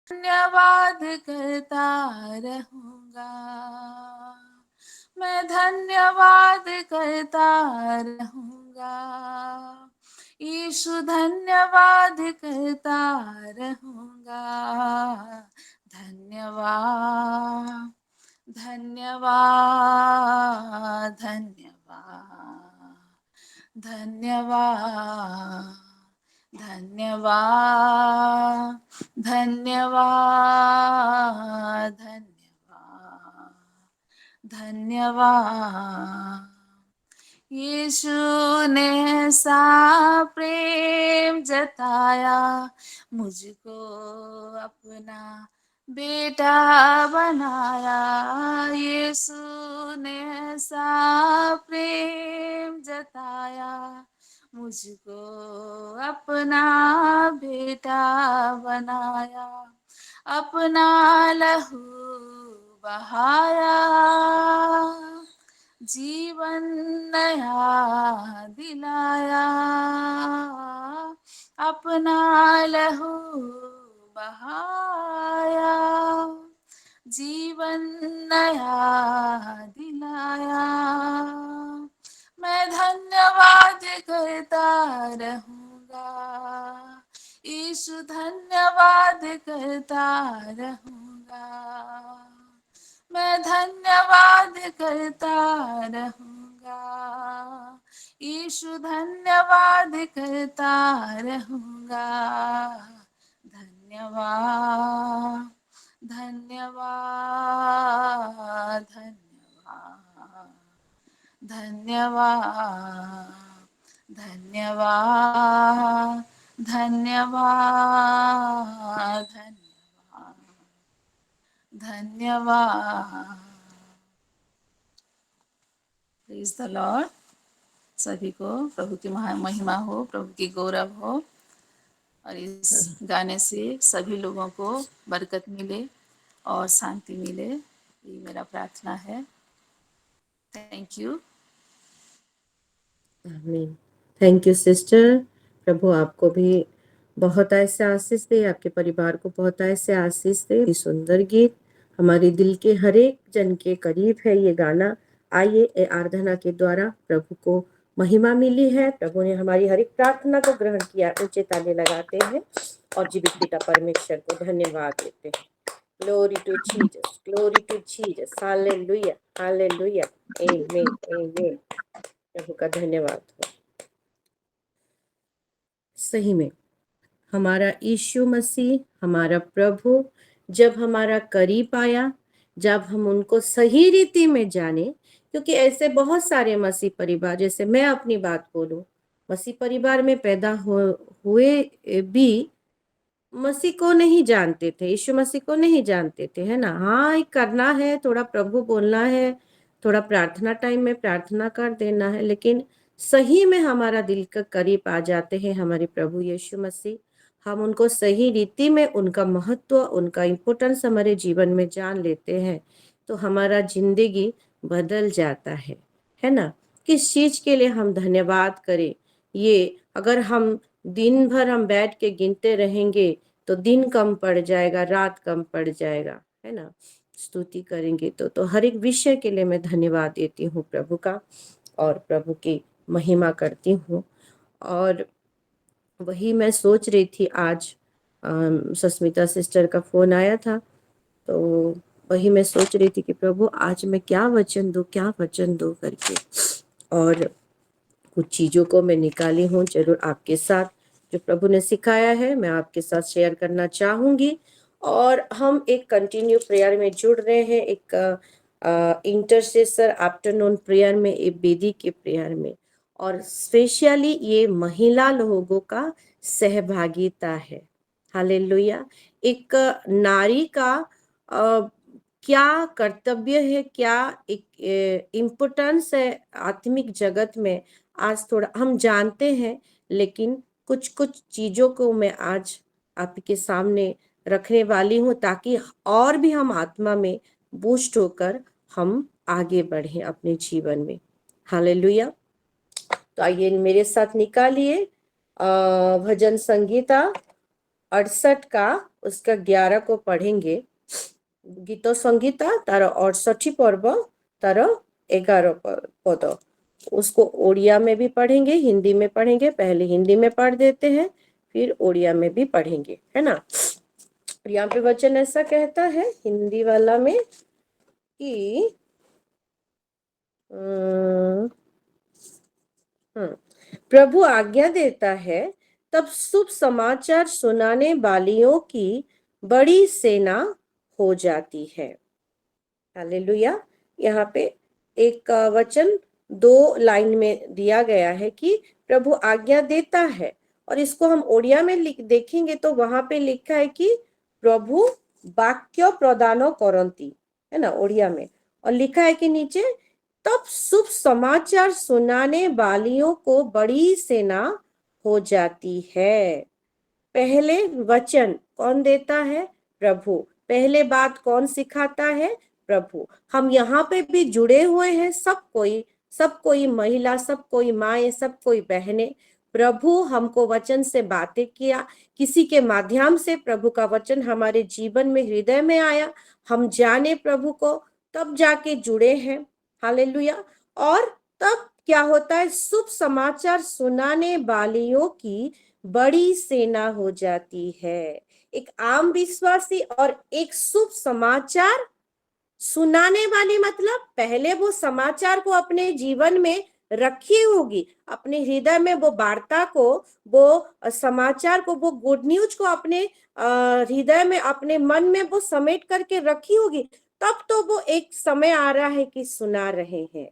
धन्यवाद करता रहूंगा, मैं धन्यवाद करता रहूंगा, यीशु धन्यवाद करता रहूंगा। धन्यवाद धन्यवाद धन्यवाद धन्यवाद धन्यवाद धन्यवाद धन्यवाद धन्यवाद। यीशु ने ऐसा प्रेम जताया, मुझको अपना बेटा बनाया। यीशु ने ऐसा प्रेम जताया, मुझको अपना बेटा बनाया। अपना लहू बहाया, जीवन नया दिलाया। अपना लहू बहाया, जीवन नया दिलाया। मैं धन्यवाद करता रहूंगा, यीशु धन्यवाद करता रहूंगा। मैं धन्यवाद करता रहूंगा, यीशु धन्यवाद करता रहूंगा। धन्यवाद धन्यवाद धन्यवाद धन्यवाद धन्यवाद धन्यवाद धन्यवाद धन्यवाद। Praise the Lord. सभी को प्रभु की महिमा हो, प्रभु की गौरव हो, और इस गाने से सभी लोगों को बरकत मिले और शांति मिले, ये मेरा प्रार्थना है। Thank you. आमीन। Thank you sister. प्रभु आपको भी बहुत ऐसे आशीष दे, आपके परिवार को बहुत ऐसे आशीष दे। सुंदर गीत हमारे दिल के हर एक जन के करीब है ये गाना। आइए आराधना के द्वारा प्रभु को महिमा मिली है, प्रभु ने हमारी हर एक प्रार्थना को ग्रहण किया। ऊंचे ताले लगाते हैं और जीवित पिता परमेश्वर को धन्यवाद देते हैं। Glory to Jesus, glory to Jesus, hallelujah, hallelujah, amen, amen। प्रभु का धन्यवाद हो। सही में हमारा यीशु मसीह, हमारा प्रभु जब हमारा करीब आया, जब हम उनको सही रीति में जाने, क्योंकि ऐसे बहुत सारे मसीह परिवार, जैसे मैं अपनी बात बोलूं, मसीह परिवार में पैदा हुए भी मसीह को नहीं जानते थे, यीशु मसीह को नहीं जानते थे, है ना। हाँ, करना है, थोड़ा प्रभु बोलना है, थोड़ा प्रार्थना टाइम में प्रार्थना कर देना है, लेकिन सही में हमारा दिल के करीब आ जाते हैं हमारे प्रभु यीशु मसीह। हम उनको सही रीति में, उनका महत्व, उनका इम्पोर्टेंस हमारे जीवन में जान लेते हैं, तो हमारा जिंदगी बदल जाता है ना। किस चीज के लिए हम धन्यवाद करें? ये अगर हम दिन भर हम बैठ के गिनते रहेंगे तो दिन कम पड़ जाएगा, रात कम पड़ जाएगा, है ना। स्तुति करेंगे तो हर एक विषय के लिए मैं धन्यवाद देती हूँ प्रभु का और प्रभु की महिमा करती हूँ। और वही मैं सोच रही थी, आज सस्मिता सिस्टर का फोन आया था, तो वही मैं सोच रही थी कि प्रभु आज मैं क्या वचन दूं करके, और कुछ चीज़ों को मैं निकाली हूँ, जरूर आपके साथ जो प्रभु ने सिखाया है मैं आपके साथ शेयर करना चाहूँगी। और हम एक कंटिन्यू प्रेयर में जुड़ रहे हैं, एक इंटरसेसर आफ्टरनून प्रेयर में, एक बेदी के प्रेयर में, और स्पेशली ये महिला लोगों का सहभागिता है। हालेलुया। एक नारी का क्या कर्तव्य है, क्या एक इम्पोर्टेंस है आत्मिक जगत में, आज थोड़ा हम जानते हैं, लेकिन कुछ कुछ चीजों को मैं आज आपके सामने रखने वाली हूँ, ताकि और भी हम आत्मा में बूस्ट होकर हम आगे बढ़े अपने जीवन में। हालेलुया। तो आइए मेरे साथ निकालिए भजन संगीता 68 का उसका 11 को पढ़ेंगे। गीत संगीता तार 68 पर्व तार 11 पद, उसको ओडिया में भी पढ़ेंगे, हिंदी में पढ़ेंगे। पहले हिंदी में पढ़ देते हैं, फिर ओडिया में भी पढ़ेंगे, है ना। यहाँ पे वचन ऐसा कहता है हिंदी वाला में कि प्रभु आज्ञा देता है तब शुभ समाचार सुनाने वालियों की बड़ी सेना हो जाती है। हालेलुया। यहाँ पे एक वचन 2 लाइन में दिया गया है कि प्रभु आज्ञा देता है, और इसको हम ओडिया में देखेंगे तो वहां पे लिखा है कि प्रभु वाक्य प्रदान करंती, है ना, ओडिया में। और लिखा है कि नीचे तब शुभ समाचार सुनाने वालियों को बड़ी सेना हो जाती है। पहले वचन कौन देता है? प्रभु। पहले बात कौन सिखाता है? प्रभु। हम यहाँ पे भी जुड़े हुए हैं, सब कोई महिला, सब कोई माए, सब कोई बहने। प्रभु हमको वचन से बातें किया, किसी के माध्यम से प्रभु का वचन हमारे जीवन में, हृदय में आया, हम जाने प्रभु को, तब जाके जुड़े हैं। हालेलुया। और तब क्या होता है? शुभ समाचार सुनाने वालियों की बड़ी सेना हो जाती है। एक आम विश्वासी और एक शुभ समाचार सुनाने वाली, मतलब पहले वो समाचार को अपने जीवन में रखी होगी, अपने हृदय में वो वार्ता को, वो समाचार को, वो गुड न्यूज को अपने हृदय में, अपने मन में वो समेट करके रखी होगी। तब तो वो एक समय आ रहा है कि सुना रहे हैं।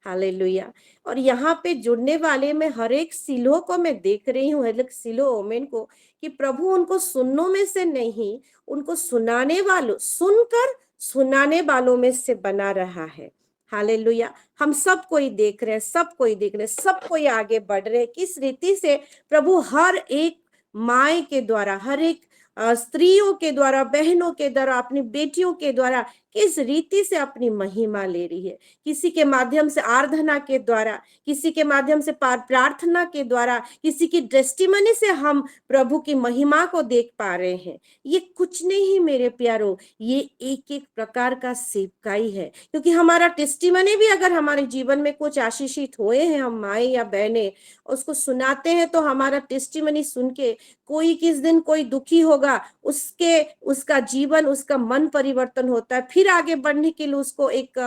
हालेलुया। और यहाँ पे जुड़ने वाले में हर एक सिलो को मैं देख रही हूँ, हर एक सिलो ओमेन को, कि प्रभु उनको सुनने में से नहीं, उनको सुनाने वालों, सुनकर सुनाने वालों में से बना रहा है। हालेलुया। हम सब कोई देख रहे हैं, सब कोई देख रहे हैं, सब कोई आगे बढ़ रहे हैं, किस रीति से प्रभु हर एक माए के द्वारा, हर एक स्त्रियों के द्वारा, बहनों के द्वारा, अपनी बेटियों के द्वारा किस रीति से अपनी महिमा ले रही है। किसी के माध्यम से आराधना के द्वारा, किसी के माध्यम से प्रार्थना के द्वारा, किसी की टेस्टिमनी से हम प्रभु की महिमा को देख पा रहे हैं। ये कुछ नहीं मेरे प्यारो, ये एक एक प्रकार का सेवकाई है। क्योंकि हमारा टेस्टिमनी भी अगर हमारे जीवन में कुछ आशीषित हुए हैं, हम माए या बहने उसको सुनाते हैं, तो हमारा टेस्टिमनी सुन के कोई किस दिन कोई दुखी होगा, उसका जीवन, उसका मन परिवर्तन होता है, फिर आगे बढ़ने के लिए उसको एक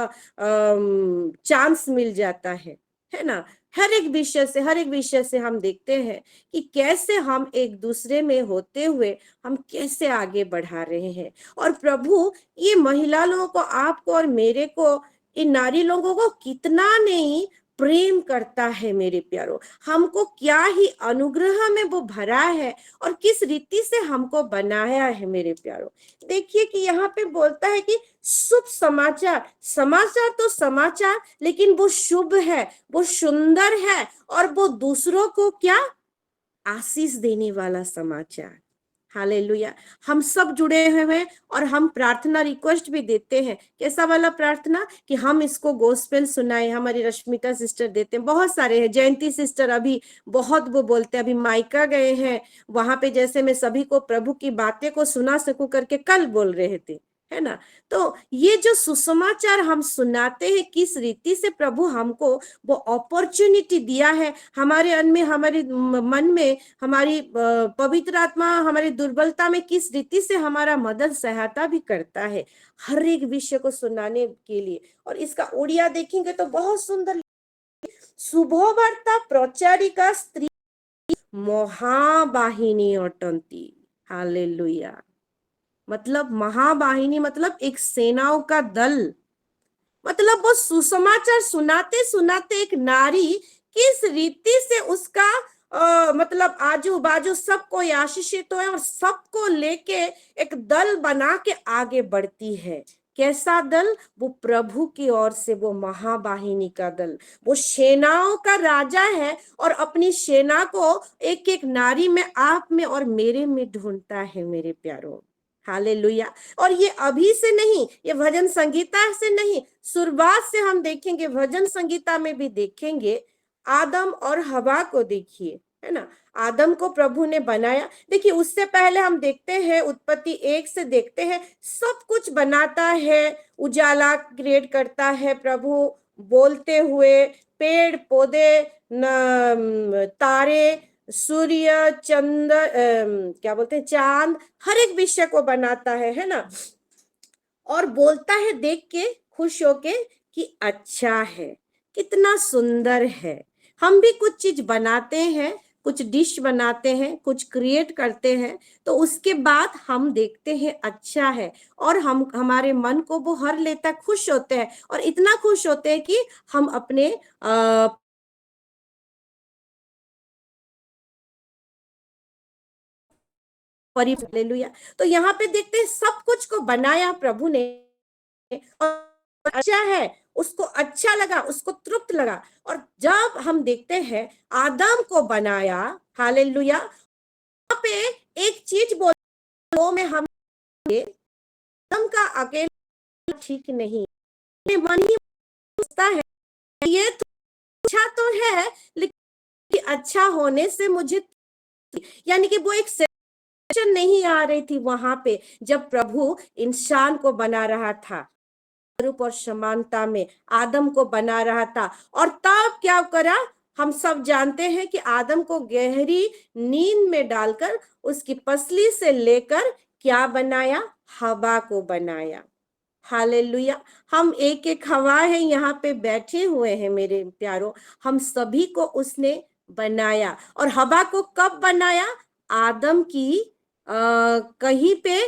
चांस मिल जाता है ना। हर एक विषय से हम देखते हैं कि कैसे हम एक दूसरे में होते हुए हम कैसे आगे बढ़ा रहे हैं। और प्रभु ये महिला लोगों को, आपको और मेरे को, इन नारी लोगों को कितना नहीं प्रेम करता है मेरे प्यारो। हमको क्या ही अनुग्रह में वो भरा है, और किस रीति से हमको बनाया है मेरे प्यारो। देखिए कि यहाँ पे बोलता है कि शुभ समाचार, समाचार तो समाचार, लेकिन वो शुभ है, वो सुंदर है, और वो दूसरों को क्या आशीष देने वाला समाचार। हालेलुया। हम सब जुड़े हुए हैं, और हम प्रार्थना रिक्वेस्ट भी देते हैं। कैसा वाला प्रार्थना? कि हम इसको गोस्पेल सुनाए। हमारी रश्मिता सिस्टर देते हैं, बहुत सारे हैं, जयंती सिस्टर अभी बहुत वो बोलते हैं, अभी माइका गए हैं, वहां पे जैसे मैं सभी को प्रभु की बातें को सुना सकूं करके कल बोल रहे थे, है ना। तो ये जो सुसमाचार हम सुनाते हैं, किस रीति से प्रभु हमको वो अपॉर्चुनिटी दिया है, हमारे अन में, हमारे मन में, हमारी पवित्र आत्मा हमारी दुर्बलता में किस रीति से हमारा मदद सहायता भी करता है हर एक विषय को सुनाने के लिए। और इसका ओडिया देखेंगे तो बहुत सुंदर, शुभवार्ता प्रचारिका स्त्री महावाहिनी अटंती। हालेलुया। मतलब महावाहिनी मतलब एक सेनाओं का दल। मतलब वो सुसमाचार सुनाते सुनाते एक नारी किस रीति से उसका मतलब आजू बाजू सबको आशीषित हो, और सबको लेके एक दल बना के आगे बढ़ती है। कैसा दल? वो प्रभु की ओर से वो महावाहिनी का दल, वो सेनाओं का राजा है, और अपनी सेना को एक एक नारी में, आप में और मेरे में ढूंढता है मेरे प्यारों। हालेलुया। और ये अभी से नहीं, ये भजन संगीता से नहीं, शुरुआत से हम देखेंगे, भजन संगीता में भी देखेंगे। आदम और हवा को देखिए, है ना। आदम को प्रभु ने बनाया। देखिए उससे पहले हम देखते हैं, उत्पत्ति 1 से देखते हैं, सब कुछ बनाता है, उजाला क्रिएट करता है प्रभु बोलते हुए, पेड़ पौधे, तारे, सूर्य, चंद्र, क्या बोलते हैं, चांद, हर एक विषय को बनाता है ना। और बोलता है देख के खुश होके कि अच्छा है, कितना सुंदर है। हम भी कुछ चीज बनाते हैं, कुछ डिश बनाते हैं, कुछ क्रिएट करते हैं, तो उसके बाद हम देखते हैं अच्छा है, और हम हमारे मन को वो हर लेता, खुश होते हैं, और इतना खुश होते हैं कि हम अपने हालेलुया। तो यहाँ पे देखते हैं सब कुछ को बनाया प्रभु ने, और अच्छा है, उसको अच्छा लगा, उसको तृप्त लगा। और जब हम देखते हैं आदम को बनाया, हालेलुया, वहां पे एक चीज बोलो में हम, आदम का अकेला ठीक नहीं, मन ही सोचता है ये तो अच्छा तो है, लेकिन अच्छा होने से मुझे, यानी कि वो एक सेशन नहीं आ रही थी वहां पे जब प्रभु इंसान को बना रहा था, रूप और समानता में आदम को बना रहा था। और तब क्या करा, हम सब जानते हैं कि आदम को गहरी नींद में डालकर उसकी पसली से लेकर क्या बनाया, हवा को बनाया। हालेलुया। हम एक एक हवा है यहाँ पे बैठे हुए हैं मेरे प्यारों, हम सभी को उसने बनाया। और हवा को कब बनाया, आदम की कहीं पे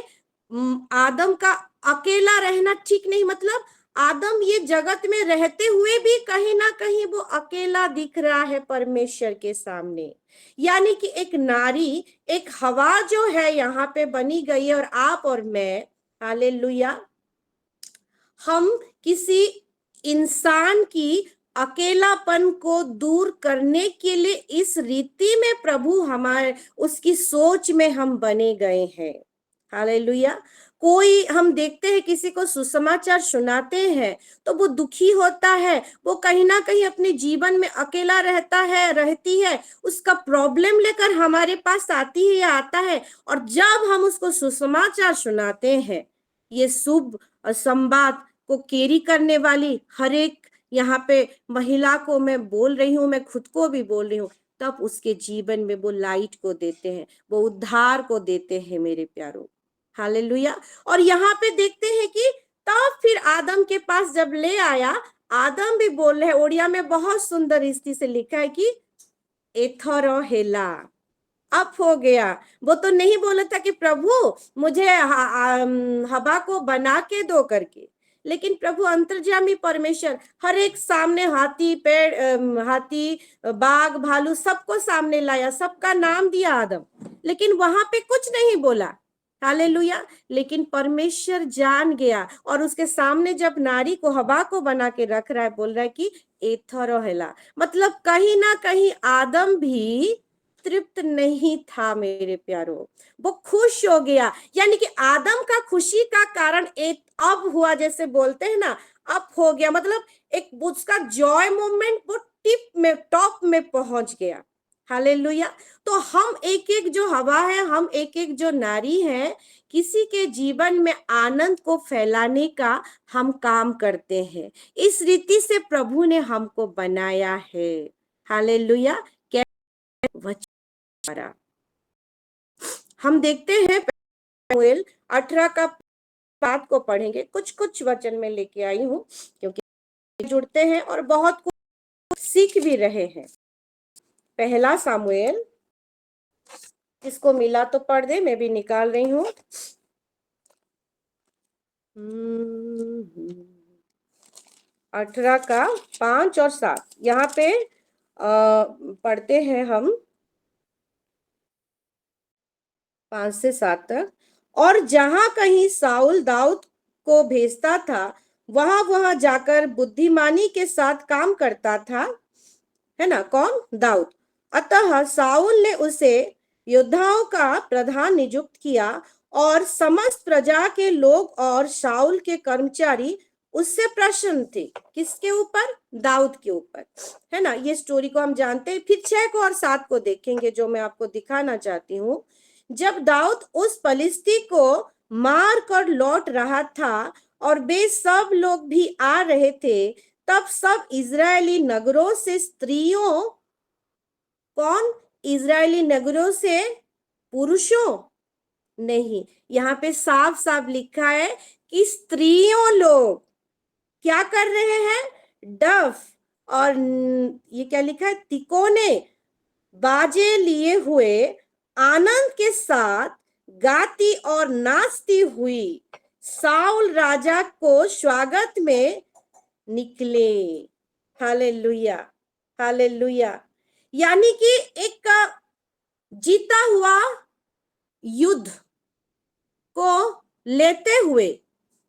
आदम का अकेला रहना ठीक नहीं, मतलब आदम ये जगत में रहते हुए भी कहीं ना कहीं वो अकेला दिख रहा है परमेश्वर के सामने। यानी कि एक नारी, एक हवा जो है यहाँ पे बनी गई है, और आप और मैं, हालेलुया, हम किसी इंसान की अकेलापन को दूर करने के लिए इस रीति में प्रभु हमारे उसकी सोच में हम बने गए हैं। हालेलुया। कोई हम देखते हैं किसी को सुसमाचार सुनाते हैं तो वो दुखी होता है, वो कहीं ना कहीं अपने जीवन में अकेला रहता है, रहती है, उसका प्रॉब्लम लेकर हमारे पास आती है या आता है। और जब हम उसको सुसमाचार सुनाते हैं, ये शुभ संवाद को कैरी करने वाली हर एक यहाँ पे महिला को मैं बोल रही हूँ, मैं खुद को भी बोल रही हूँ, तब उसके जीवन में वो लाइट को देते हैं, वो उद्धार को देते हैं मेरे प्यारों। हालेलुया। और यहाँ पे देखते हैं कि तब फिर आदम के पास जब ले आया, आदम भी बोल रहे हैं, ओडिया में बहुत सुंदर रीति से लिखा है कि एथरो हेला, अब हो गया। वो तो नहीं बोला था कि प्रभु मुझे हवा को बना के दो करके, लेकिन प्रभु अंतर्यामी परमेश्वर हर एक सामने हाथी, पेड़, हाथी, बाघ, भालू सबको सामने लाया, सबका नाम दिया आदम, लेकिन वहां पे कुछ नहीं बोला। हालेलुया। लेकिन परमेश्वर जान गया, और उसके सामने जब नारी को, हवा को बना के रख रहा है, बोल रहा है कि एथरो हेला, मतलब कहीं ना कहीं आदम भी तृप्त नहीं था मेरे प्यारो, वो खुश हो गया। यानी कि आदम का खुशी का कारण एक अब हुआ, जैसे बोलते हैं ना, अब हो गया, मतलब एक उसका जॉय मोमेंट वो टिप में, टॉप में पहुंच गया। हालेलुया। तो हम एक एक जो हवा है, हम एक एक जो नारी है, किसी के जीवन में आनंद को फैलाने का हम काम करते हैं। इस रीति से प्रभु ने हमको बनाया है। हालेलुया। हम देखते हैं शमूएल 18 का बात को पढ़ेंगे, कुछ कुछ वचन में लेके आई हूँ क्योंकि जुड़ते हैं और बहुत कुछ सीख भी रहे हैं। पहला सामुएल, इसको मिला तो पढ़ दे, मैं भी निकाल रही हूँ। 18 का 5 और 7 यहाँ पे पढ़ते हैं हम 5 से 7 तक। और जहां कहीं साउल दाऊद को भेजता था, वहां वहां जाकर बुद्धिमानी के साथ काम करता था, है ना, कौन, दाऊद। अतः साउल ने उसे योद्धाओं का प्रधान नियुक्त किया, और समस्त प्रजा के लोग और साउल के कर्मचारी उससे प्रसन्न थे। किसके ऊपर? दाऊद के ऊपर, है ना। ये स्टोरी को हम जानते हैं। फिर 6 को और 7 को देखेंगे, जो मैं आपको दिखाना चाहती हूँ। जब दाऊद उस पलिश्ती को मार कर लौट रहा था और वे सब लोग भी आ रहे थे, तब सब इजरायली नगरों से स्त्रियों, कौन? इजरायली नगरों से पुरुषों नहीं, यहाँ पे साफ साफ लिखा है कि स्त्रियों लोग क्या कर रहे हैं? डफ और ये क्या लिखा है? तिकोने, बाजे लिए हुए आनंद के साथ गाती और नाचती हुई साउल राजा को स्वागत में निकले। Hallelujah, hallelujah. यानी कि एक जीता हुआ युद्ध को लेते हुए,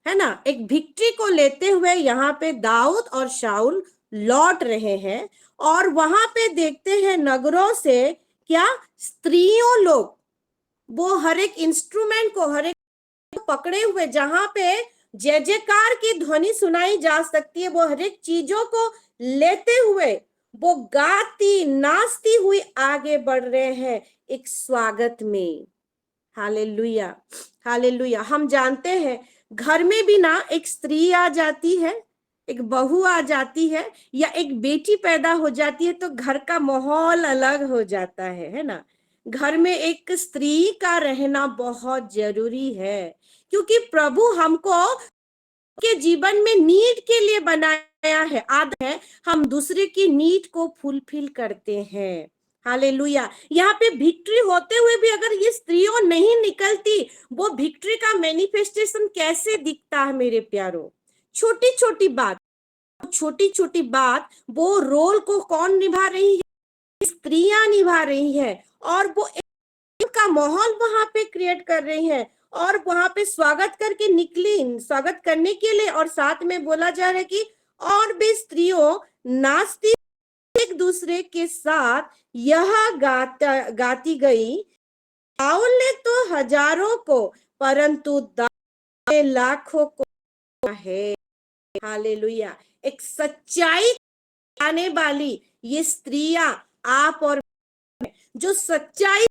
है ना, एक विक्ट्री को लेते हुए यहाँ पे दाऊद और शाऊल लौट रहे हैं। और वहां पे देखते हैं नगरों से क्या? स्त्रियों लोग, वो हर एक इंस्ट्रूमेंट को, हर एक पकड़े हुए, जहां पे जय जयकार की ध्वनि सुनाई जा सकती है, वो हर एक चीजों को लेते हुए वो गाती नाचती हुई आगे बढ़ रहे हैं एक स्वागत में। Hallelujah, hallelujah. हम जानते हैं घर में भी ना एक स्त्री आ जाती है, एक बहू आ जाती है, या एक बेटी पैदा हो जाती है, तो घर का माहौल अलग हो जाता है ना। घर में एक स्त्री का रहना बहुत जरूरी है, क्योंकि प्रभु हमको के जीवन में नीड के लिए बनाया है। आदत है हम दूसरे की नीड को फुलफिल करते हैं। हालेलुया। यहाँ पे विक्ट्री होते हुए भी अगर ये स्त्रियों नहीं निकलती, वो विक्ट्री का मैनिफेस्टेशन कैसे दिखता है मेरे प्यारों? छोटी छोटी बात, छोटी छोटी बात, वो रोल को कौन निभा रही है? स्त्रियां निभा रही है। और वो का माहौल वहां पे क्रिएट कर रही है, और वहां पे स्वागत करके निकली, स्वागत करने के लिए। और साथ में बोला जा रहा है कि और भी स्त्रियों नाचती एक दूसरे के साथ यह गाती गई, शाऊल ने तो हजारों को, परंतु दाऊद ने लाखों को है। हालेलुया। एक सच्चाई आने वाली ये स्त्रियां, आप और जो सच्चाई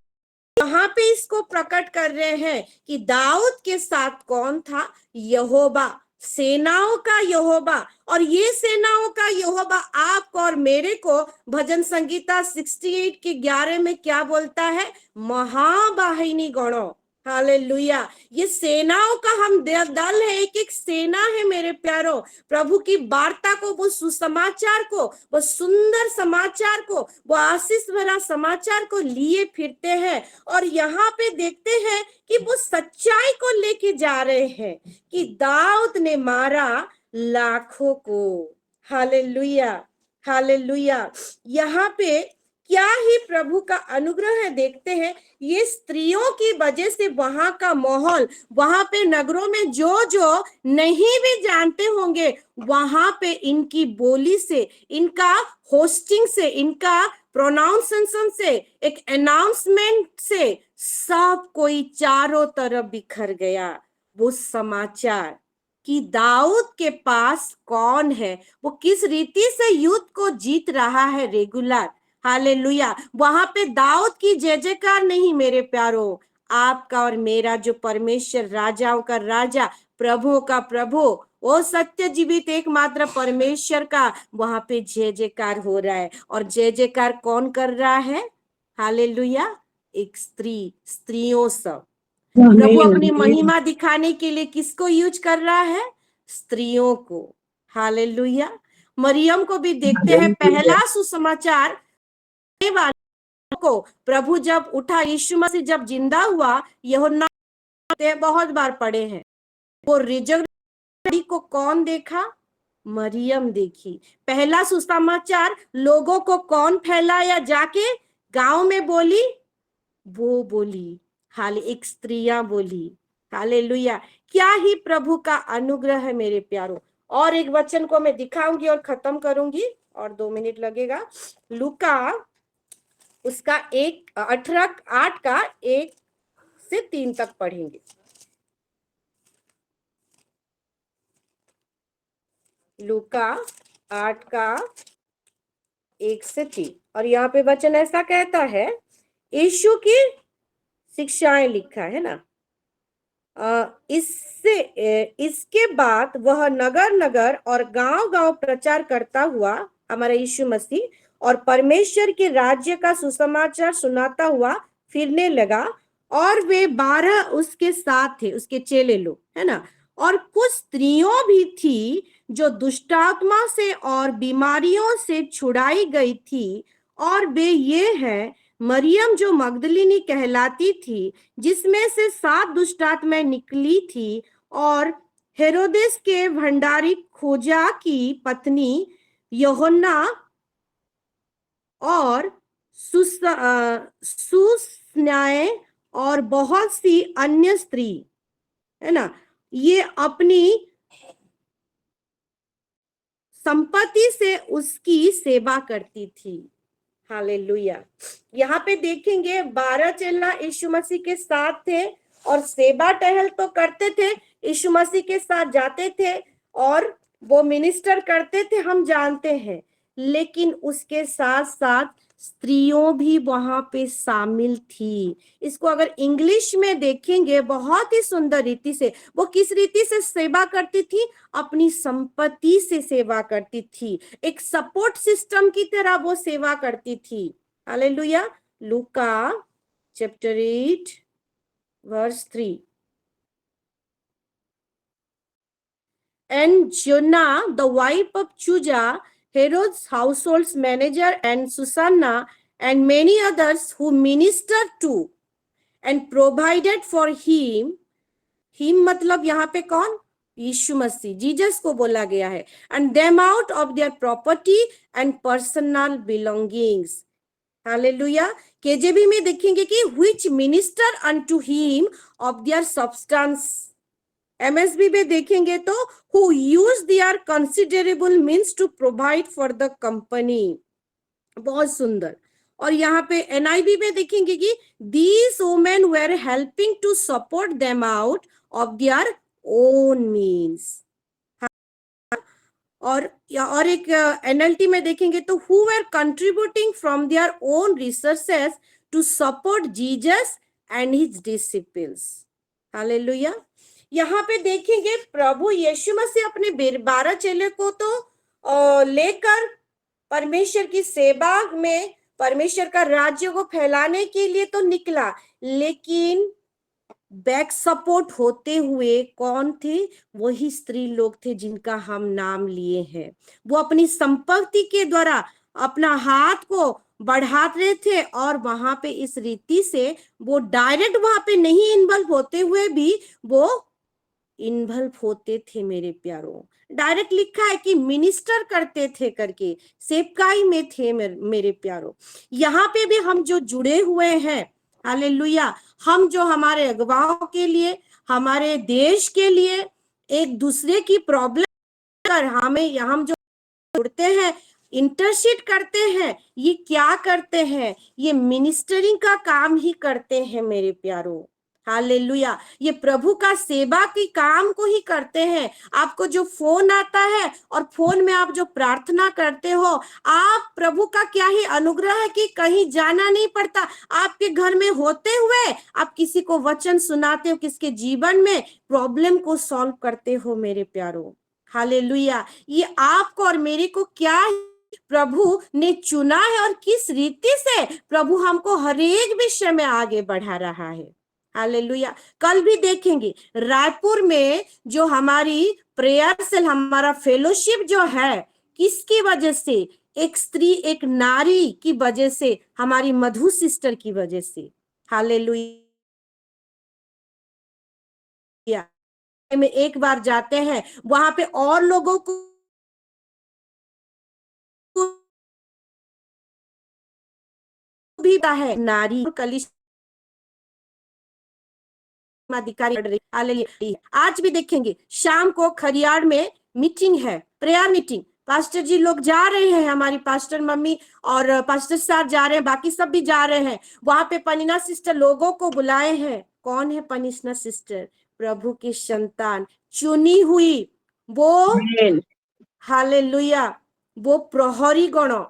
वहां पे इसको प्रकट कर रहे हैं कि दाऊद के साथ कौन था? यहोवा, सेनाओं का यहोवा। और ये सेनाओं का यहोवा आपको और मेरे को भजन संगीता 68 के 11 में क्या बोलता है? महावाहिनी गणों। हालेलुया। ये सेनाओं का हम दल है, एक एक सेना है मेरे प्यारों। प्रभु की वार्ता को, वो सुसमाचार को, वो सुंदर समाचार को, वो आशीष भरा समाचार को लिए फिरते हैं। और यहाँ पे देखते हैं कि वो सच्चाई को लेके जा रहे हैं कि दाऊद ने मारा लाखों को। Hallelujah, hallelujah. यहाँ पे क्या ही प्रभु का अनुग्रह है, देखते हैं। ये स्त्रियों की वजह से वहां का माहौल, वहां पे नगरों में जो जो नहीं भी जानते होंगे, वहां पे इनकी बोली से, इनका होस्टिंग से, इनका प्रोनाउंसिएशन से, एक अनाउंसमेंट से सब कोई चारों तरफ बिखर गया। वो समाचार कि दाऊद के पास कौन है, वो किस रीति से युद्ध को जीत रहा है रेगुलर। हालेलुया। वहां पे दाऊद की जय जयकार नहीं मेरे प्यारो, आपका और मेरा जो परमेश्वर, राजाओं का राजा, प्रभुओं का प्रभु, वो सत्य जीवित एकमात्र परमेश्वर का वहां पे जय जयकार हो रहा है। और जय जयकार कौन कर रहा है? हालेलुया। एक स्त्री, स्त्रियों सब। प्रभु अपनी महिमा दिखाने के लिए किसको यूज कर रहा है? स्त्रियों को। हालेलुया। मरियम को भी देखते हैं, पहला सुसमाचार को प्रभु जब उठा, यीशु मसीह जब जिंदा हुआ, यूहन्ना बहुत बार पढ़े हैं, वो रिजर्व को कौन देखा? मरियम देखी। पहला सुसमाचार लोगों को कौन फैलाया जाके? गांव में बोली, वो बोली। हाल एक स्त्रियां बोली। हालेलुया। क्या ही प्रभु का अनुग्रह है मेरे प्यारों। और एक वचन को मैं दिखाऊंगी और खत्म करूंगी, और 2 मिनट लगेगा। लूका उसका 8 का 1 से 3 तक पढ़ेंगे। लूका 8 का 1 से 3। और यहाँ पे वचन ऐसा कहता है, यीशु की शिक्षाएं लिखा है ना। इसके बाद वह नगर नगर और गांव गांव प्रचार करता हुआ, हमारा यीशु मसीह, और परमेश्वर के राज्य का सुसमाचार सुनाता हुआ फिरने लगा। और वे 12 उसके साथ थे, उसके चेले लोग, है ना। और कुछ स्त्रियों भी थी जो दुष्टात्मा से और बीमारियों से छुड़ाई गई थी, और वे ये हैं, मरियम जो मगदलिनी कहलाती थी, जिसमें से 7 दुष्टात्माएं निकली थी, और हेरोदेस के भंडारी खोजा की पत्नी यूहन्ना, और सुस्नाए, और बहुत सी अन्य स्त्री, है ना। ये अपनी संपत्ति से उसकी सेवा करती थी। हालेलुया। यहाँ पे देखेंगे 12 चेला यीशु मसीह के साथ थे, और सेवा टहल तो करते थे, यीशु मसीह के साथ जाते थे और वो मिनिस्टर करते थे, हम जानते हैं। लेकिन उसके साथ साथ स्त्रियों भी वहां पे शामिल थी। इसको अगर इंग्लिश में देखेंगे बहुत ही सुंदर रीति से, वो किस रीति से सेवा करती थी? अपनी संपत्ति से सेवा करती थी, एक सपोर्ट सिस्टम की तरह वो सेवा करती थी। Hallelujah. Luka chapter 8 verse 3। And Jonah, the wife of Chuza, Herod's household's manager, and Susanna, and many others who ministered to and provided for him मतलब यहाँ पे कौन? यीशु मसीह, जीसस को बोला गया है। And them out of their property and personal belongings. हालेलुया। KJB में देखेंगे कि which minister unto him of their substance। MSB में देखेंगे तो who use their considerable means to provide for the company। बहुत सुंदर। और यहाँ पे एनआईवी में देखेंगे कि these women were helping to support them out of their own means। और एक एनएलटी में देखेंगे तो who were contributing from their own resources to support Jesus and his disciples। Hallelujah. यहाँ पे देखेंगे प्रभु यीशु मसीह अपने 12 चेले को तो लेकर परमेश्वर की सेवा में, परमेश्वर का राज्य को फैलाने के लिए तो निकला, लेकिन बैक सपोर्ट होते हुए कौन थे? वही स्त्री लोग थे जिनका हम नाम लिए हैं। वो अपनी संपत्ति के द्वारा अपना हाथ को बढ़ा रहे थे, और वहां पे इस रीति से वो डायरेक्ट वहां पे नहीं इन्वॉल्व होते हुए भी वो इन्वॉल्व होते थे। मेरे प्यारों, डायरेक्ट लिखा है कि मिनिस्टर करते थे करके, सेवकाई में थे। मेरे प्यारों, यहाँ पे भी हम जो जुड़े हुए हैं, हालेलुया, हम जो हमारे अगुवाओं के लिए, हमारे देश के लिए, एक दूसरे की प्रॉब्लम कर हम जो जुड़ते हैं, इंटरसीड करते हैं, ये क्या करते हैं? ये मिनिस्टरिंग का काम ही करते हैं मेरे प्यारों। हालेलुया। ये प्रभु का सेवा की काम को ही करते हैं। आपको जो फोन आता है और फोन में आप जो प्रार्थना करते हो, आप प्रभु का क्या ही अनुग्रह है कि कहीं जाना नहीं पड़ता। आपके घर में होते हुए आप किसी को वचन सुनाते हो, किसके जीवन में प्रॉब्लम को सॉल्व करते हो मेरे प्यारों। हालेलुया। ये आपको और मेरे को क्या प्रभु ने चुना है, और किस रीति से प्रभु हमको हर एक विषय में आगे बढ़ा रहा है। हालेलुया। कल भी देखेंगे रायपुर में जो हमारी प्रेयर सेल, हमारा फेलोशिप जो है, किसकी वजह से? एक स्त्री, एक नारी की वजह से, हमारी मधु सिस्टर की वजह से। हालेलुया। में एक बार जाते हैं, वहां पे और लोगों को भी है, नारी कलिश अधिकारी। आज भी देखेंगे शाम को खरियार में मीटिंग है, प्रेयर मीटिंग। पास्टर जी लोग जा रहे हैं, हमारी पास्टर मम्मी और पास्टर साहब जा रहे हैं, बाकी सब भी जा रहे हैं। वहां पे पनीना सिस्टर लोगों को बुलाए हैं। कौन है पनीना सिस्टर? प्रभु की संतान, चुनी हुई। वो हालेलुया। वो प्रहरी गणों,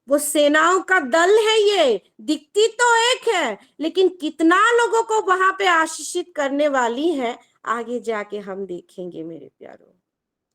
वो सेनाओं का दल है, ये दिखती तो एक है लेकिन कितना लोगों को वहां पे आशीषित करने वाली है, आगे जाके हम देखेंगे मेरे प्यारों।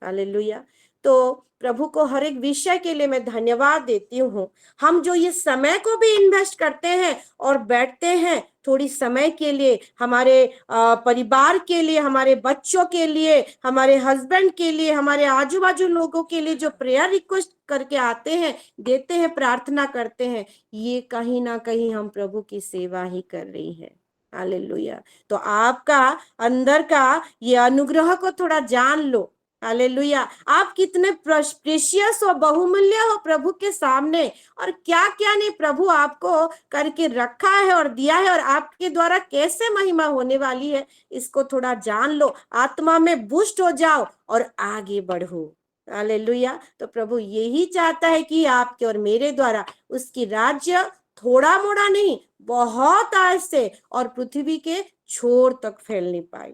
हालेलुया। तो प्रभु को हर एक विषय के लिए मैं धन्यवाद देती हूँ। हम जो ये समय को भी इन्वेस्ट करते हैं और बैठते हैं थोड़ी समय के लिए, हमारे परिवार के लिए, हमारे बच्चों के लिए, हमारे हस्बैंड के लिए, हमारे आजू बाजू लोगों के लिए जो प्रेयर रिक्वेस्ट करके आते हैं, देते हैं, प्रार्थना करते हैं, ये कहीं ना कहीं हम प्रभु की सेवा ही कर रही है। हालेलुया। तो आपका अंदर का ये अनुग्रह को थोड़ा जान लो। हालेलुया। आप कितने प्रेशियस और बहुमूल्य हो प्रभु के सामने, और क्या क्या नहीं प्रभु आपको करके रखा है और दिया है, और आपके द्वारा कैसे महिमा होने वाली है, इसको थोड़ा जान लो, आत्मा में बुष्ट हो जाओ और आगे बढ़ो। हालेलुया। तो प्रभु यही चाहता है कि आपके और मेरे द्वारा उसकी राज्य थोड़ा मोड़ा नहीं, बहुत आज से और पृथ्वी के छोर तक फैलने पाए।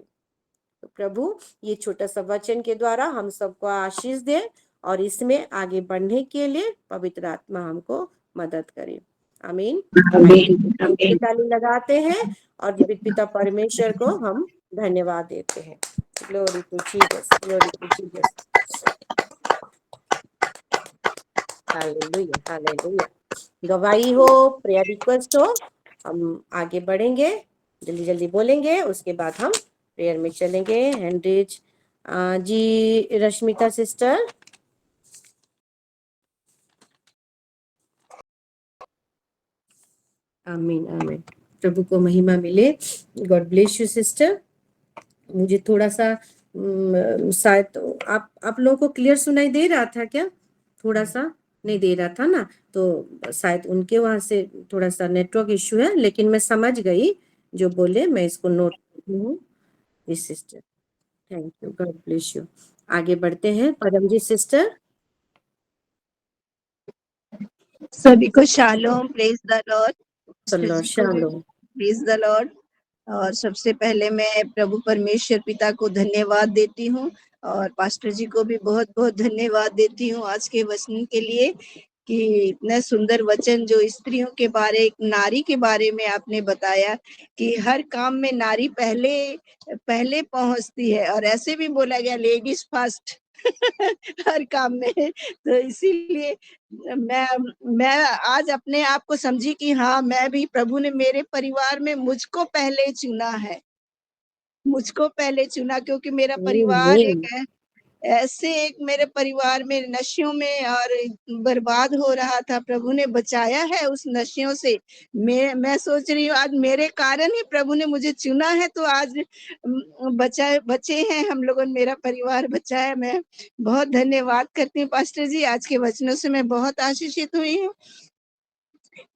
तो प्रभु ये छोटा सा वचन के द्वारा हम सबको आशीष दे और इसमें आगे बढ़ने के लिए पवित्र आत्मा हमको मदद करे। आमीन। ताली लगाते हैं और जीवित पिता परमेश्वर को हम धन्यवाद देते हैं। Glory to Jesus, glory to Jesus. Hallelujah, hallelujah. गवाही हो, प्रेयर रिक्वेस्ट हो, हम आगे बढ़ेंगे, जल्दी जल्दी बोलेंगे, उसके बाद हम प्रेयर में चलेंगे। हेनरिच जी, रश्मिता सिस्टर। आमीन, आमीन। प्रभु को महिमा मिले। God bless you sister. मुझे थोड़ा सा शायद आप लोगों को क्लियर सुनाई दे रहा था क्या? थोड़ा सा नहीं दे रहा था ना, तो शायद उनके वहां से थोड़ा सा नेटवर्क इश्यू है, लेकिन मैं समझ गई जो बोले, मैं इसको नोट करती हूँ। Sister, thank you, God bless you. आगे बढ़ते हैं। परमजीत सिस्टर। सभी को shalom, praise the Lord. Shalom. Praise the Lord. और सबसे पहले मैं प्रभु परमेश्वर पिता को धन्यवाद देती हूँ और पास्टर जी को भी बहुत बहुत धन्यवाद देती हूँ आज के वचन के लिए, कि इतने सुंदर वचन जो स्त्रियों के बारे, एक नारी के बारे में आपने बताया कि हर काम में नारी पहले पहुंचती है, और ऐसे भी बोला गया लेडीज फर्स्ट हर काम में। तो इसीलिए मैं आज अपने आप को समझी कि हाँ, मैं भी, प्रभु ने मेरे परिवार में मुझको पहले चुना है, मुझको पहले चुना, क्योंकि मेरा परिवार एक मेरे परिवार में नशों में और बर्बाद हो रहा था। प्रभु ने बचाया है उस नशों से। मैं सोच रही हूँ आज मेरे कारण ही प्रभु ने मुझे चुना है, तो आज बचे हैं हम लोगों ने, मेरा परिवार बचा है। मैं बहुत धन्यवाद करती हूँ पास्टर जी, आज के वचनों से मैं बहुत आशीषित हुई हूँ।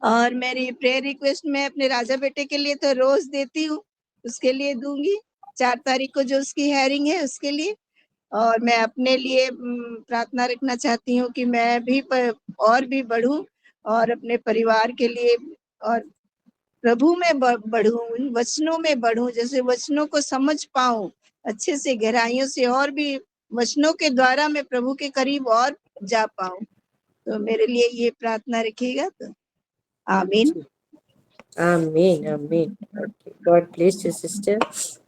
और मेरी प्रेयर रिक्वेस्ट मैं अपने राजा बेटे के लिए तो रोज देती हूँ, उसके लिए दूंगी 4 तारीख को जो उसकी हेयरिंग है उसके लिए। और मैं अपने लिए प्रार्थना रखना चाहती हूँ कि मैं भी और भी बढ़ूं और अपने परिवार के लिए और प्रभु में बढ़ूं, वचनों में बढ़ूं, जैसे वचनों को समझ पाऊं अच्छे से, गहराइयों से, और भी वचनों के द्वारा मैं प्रभु के करीब और जा पाऊं। तो मेरे लिए ये प्रार्थना रखिएगा। तो आमीन, आमीन, आमीन। God bless you sister.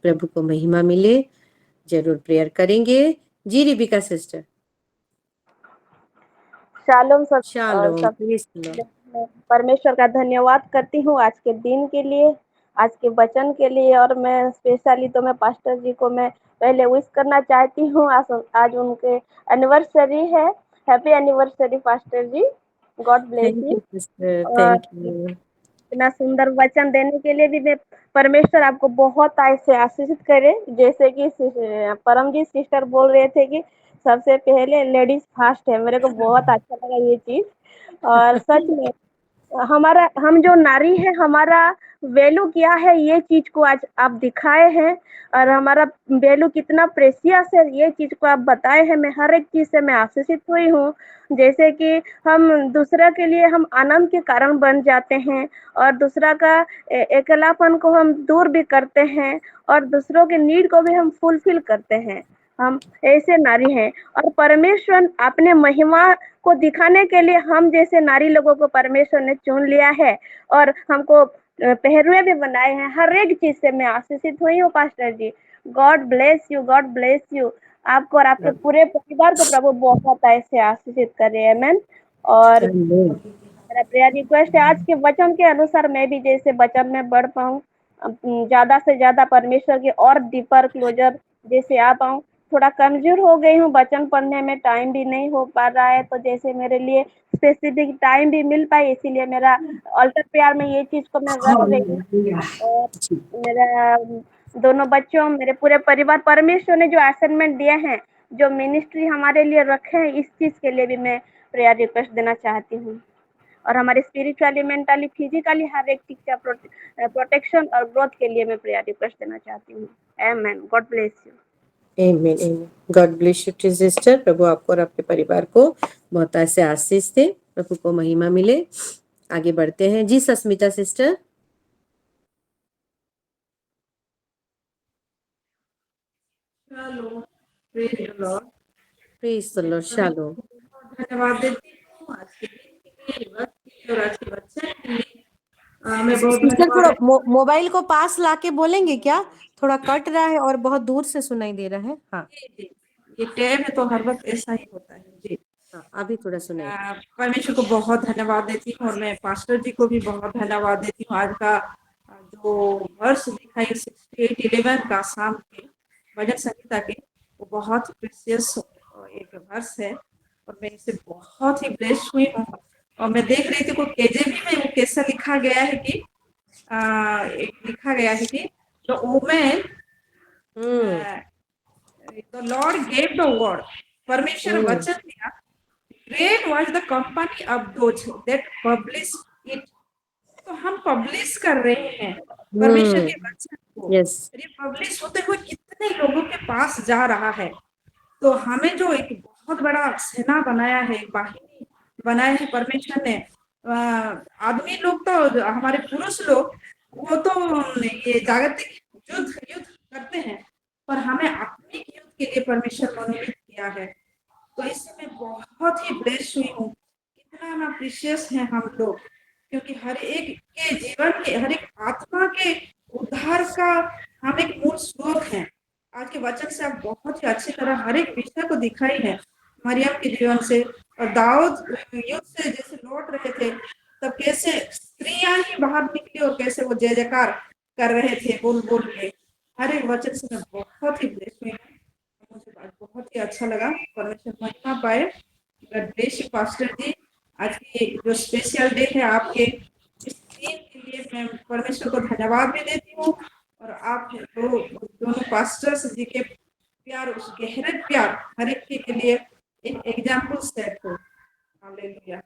प्रभु को महिमा मिले। जरूर प्रेयर करेंगे। जी रिबिका सिस्टर। शालोम सब। शालोम। मैं परमेश्वर का धन्यवाद करती हूँ आज के दिन के लिए, आज के वचन के लिए। और मैं स्पेशली तो मैं पास्टर जी को मैं पहले विश करना चाहती हूँ। आज उनके एनिवर्सरी है। Happy anniversary pastor ji, God bless thank you. You sister, और थैंक यू। इतना सुंदर वचन देने के लिए भी मैं परमेश्वर आपको बहुत ऐसे आशीषित करे। जैसे कि परमजीत सिस्टर बोल रहे थे कि सबसे पहले लेडीज फर्स्ट है, मेरे को बहुत अच्छा लगा ये चीज। और सच में हम जो नारी है, हमारा वैल्यू क्या है, ये चीज को आज आप दिखाए हैं। और हमारा वैल्यू कितना प्रेशियस है, ये चीज को आप बताए हैं। मैं हर एक चीज से मैं आशीषित हुई हूँ। जैसे कि हम दूसरा के लिए हम आनंद के कारण बन जाते हैं, और दूसरा का अकेलापन को हम दूर भी करते हैं, और दूसरों के नीड को भी हम फुलफिल करते हैं। हम ऐसे नारी हैं और परमेश्वर अपने महिमा को दिखाने के लिए हम जैसे नारी लोगों को परमेश्वर ने चुन लिया है और हमको पहरुए भी बनाए हैं। हर एक चीज से मैं आशीषित हुई हूँ pastor ji. God bless you, God bless you. आपको और आपके पूरे परिवार को प्रभु बहुत ऐसे आशीषित करे, आमेन। और आमीन। मेरा प्रेयर रिक्वेस्ट है आज के वचन के अनुसार मैं भी जैसे वचन में बढ़ पाऊँ, ज्यादा से ज्यादा परमेश्वर के और डीपर क्लोजर जैसे आ पाऊँ। थोड़ा कमजोर हो गई हूँ, वचन पढ़ने में टाइम भी नहीं हो पा रहा है, तो जैसे मेरे लिए स्पेसिफिक टाइम भी मिल पाए, इसीलिए मेरा अल्टर प्रेयर में ये चीज को मैं रख रही हूँ। और मेरा दोनों बच्चों, मेरे पूरे परिवार, परमेश्वर ने जो असाइनमेंट दिए हैं, जो मिनिस्ट्री हमारे लिए रखे हैं, इस चीज के लिए भी मैं प्रेयर रिक्वेस्ट देना चाहती हूँ। और हमारे स्पिरिचुअली, मेंटली, फिजिकली हर एक चीज का प्रोटेक्शन और ग्रोथ के लिए मैं प्रेयर रिक्वेस्ट देना चाहती हूँ। आमेन। God bless you. आमीन, आमीन। God bless you sister. प्रभु आपको और आपके परिवार को बहुत ऐसे आशीष दे, प्रभु को महिमा मिले। आगे बढ़ते हैं जी, Sasmita sister. Hello, praise the Lord. Praise the Lord. शालोम। धन्यवाद देती हूँ आज के दिन के लिए, वक्त के लिए और आज के बच्चे के लिए। मैं बहुत सिस्टर धन्यवाद थोड़ा मोबाइल को पास लाके बोलेंगे क्या? थोड़ा कट रहा है और बहुत दूर से सुनाई दे रहा है। हाँ, जी, ये टैब है तो हर वक्त ऐसा ही होता है जी। हाँ, अभी थोड़ा सुनाई। परमेश्वर को बहुत धन्यवाद देती हूँ और मैं पास्टर जी को भी बहुत धन्यवाद देती हूँ। आज का जो वर्ष दिखाई 68:11 का शाम के भजन संहिता के, वो बहुत प्रेशियस एक वर्ष है और मैं इससे बहुत ही ब्लेस्ड हुई हूँ। और मैं देख रही थी को केजेवी में वो कैसा लिखा गया है कि एक लिखा गया है कि the women the Lord gave the word, परमेश्वर वचन दिया। Great was the company of those that publish it. तो हम पब्लिश कर रहे हैं परमेश्वर के वचन को। यस। ये पब्लिश होते हुए कितने लोगों के पास जा रहा है। तो हमें जो एक बहुत बड़ा सेना बनाया है, एक बाहिनी बनाया है परमेश्वर ने। आदमी लोग तो, हमारे पुरुष लोग, वो तो ये जागतिक युद्ध करते हैं, पर हमें आत्मिक युद्ध के लिए परमेश्वर मनोनीत किया है। तो इससे मैं बहुत ही ब्लेस्ड हुई हूँ। कितना ना प्रीशियस है हम लोग, क्योंकि हर एक के जीवन के, हर एक आत्मा के उद्धार का हम एक मूल स्रोत हैं। आज के वचन से आप बहुत ही अच्छी तरह हर एक विषय को दिखाई है, मरियम के जीवन से। और दाऊद युद्ध से जैसे लौट रहे थे, तब कैसे स्त्रियां ही बाहर निकली और कैसे वो जय जयकार कर रहे थे बोल बोल के। हर एक वचन से मैं बहुत ही ब्लेस्ड हुई। मुझे बहुत ही अच्छा लगा। परमेश्वर महिमा पाए। गॉड ब्लेस यू पास्टर जी। आज की जो स्पेशल डे है आपके, इस दिन के लिए मैं परमेश्वर को धन्यवाद भी देती हूँ। और आप दोनों पास्टर्स जी के प्यार, उस गहरे प्यार हर एक के लिए एक एग्जाम्पल सेट हो। हालेलुया।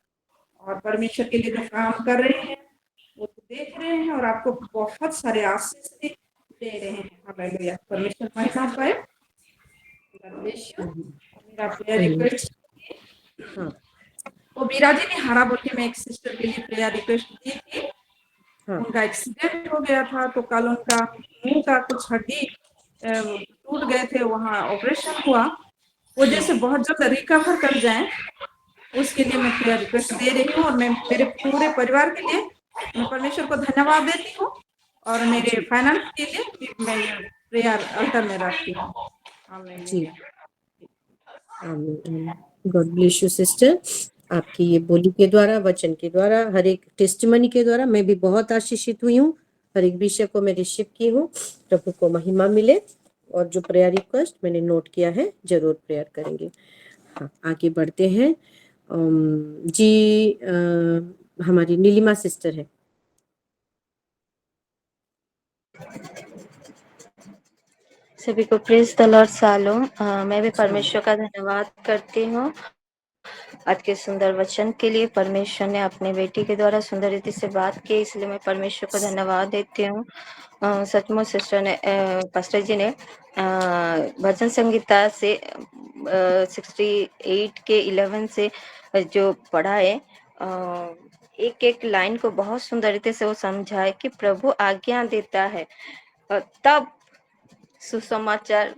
और परमेश्वर के लिए जो काम कर रहे हैं वो तो देख रहे हैं और आपको बहुत सारे आशीष भी दे रहे हैं। हालेलुया। परमेश्वर महिमा पाए। मेरा प्रेयर रिक्वेस्ट, वो मीरा जी ने हरा बोल के मैं एक सिस्टर के लिए प्रेयर रिक्वेस्ट दी थी। उनका एक्सीडेंट हो गया था, तो कल उनका मुंह का कुछ हड्डी टूट गए थे, वहाँ ऑपरेशन हुआ। वो जैसे बहुत जल्द रिकवर कर जाएं, उसके लिए मैं प्रेयर रिक्वेस्ट दे रही हूँ। और मैं मेरे पूरे परिवार के लिए मैं परमेश्वर को धन्यवाद देती हूँ। और मेरे फाइनेंस के लिए भी मैं प्रेयर अल्टर में रखती हूँ। जी, गॉड ब्लेस यू सिस्टर। आपकी ये बोली के द्वारा, वचन के द्वारा, हर एक टेस्टिमनी के द्वारा मैं भी बहुत आशीषित हुई हूँ। हर एक विषय को मैं रिसीव की हूँ। प्रभु को महिमा मिले। और जो प्रेयर रिक्वेस्ट मैंने नोट किया है, जरूर प्रेयर करेंगे। हाँ, आगे बढ़ते हैं जी। हमारी नीलिमा सिस्टर है। सभी को प्रेज द लॉर्ड शालोम। मैं भी परमेश्वर का धन्यवाद करती हूँ आज के सुंदर वचन के लिए। परमेश्वर ने अपने बेटी के द्वारा सुंदर रीति से बात की, इसलिए मैं परमेश्वर को धन्यवाद देती हूँ। सचमुच सिस्टर ने, पास्टर जी ने भजन संगीता से 68 के 11 से जो पढ़ा है, एक एक लाइन को बहुत सुंदर रीति से वो समझाए कि प्रभु आज्ञा देता है तब सुसमाचार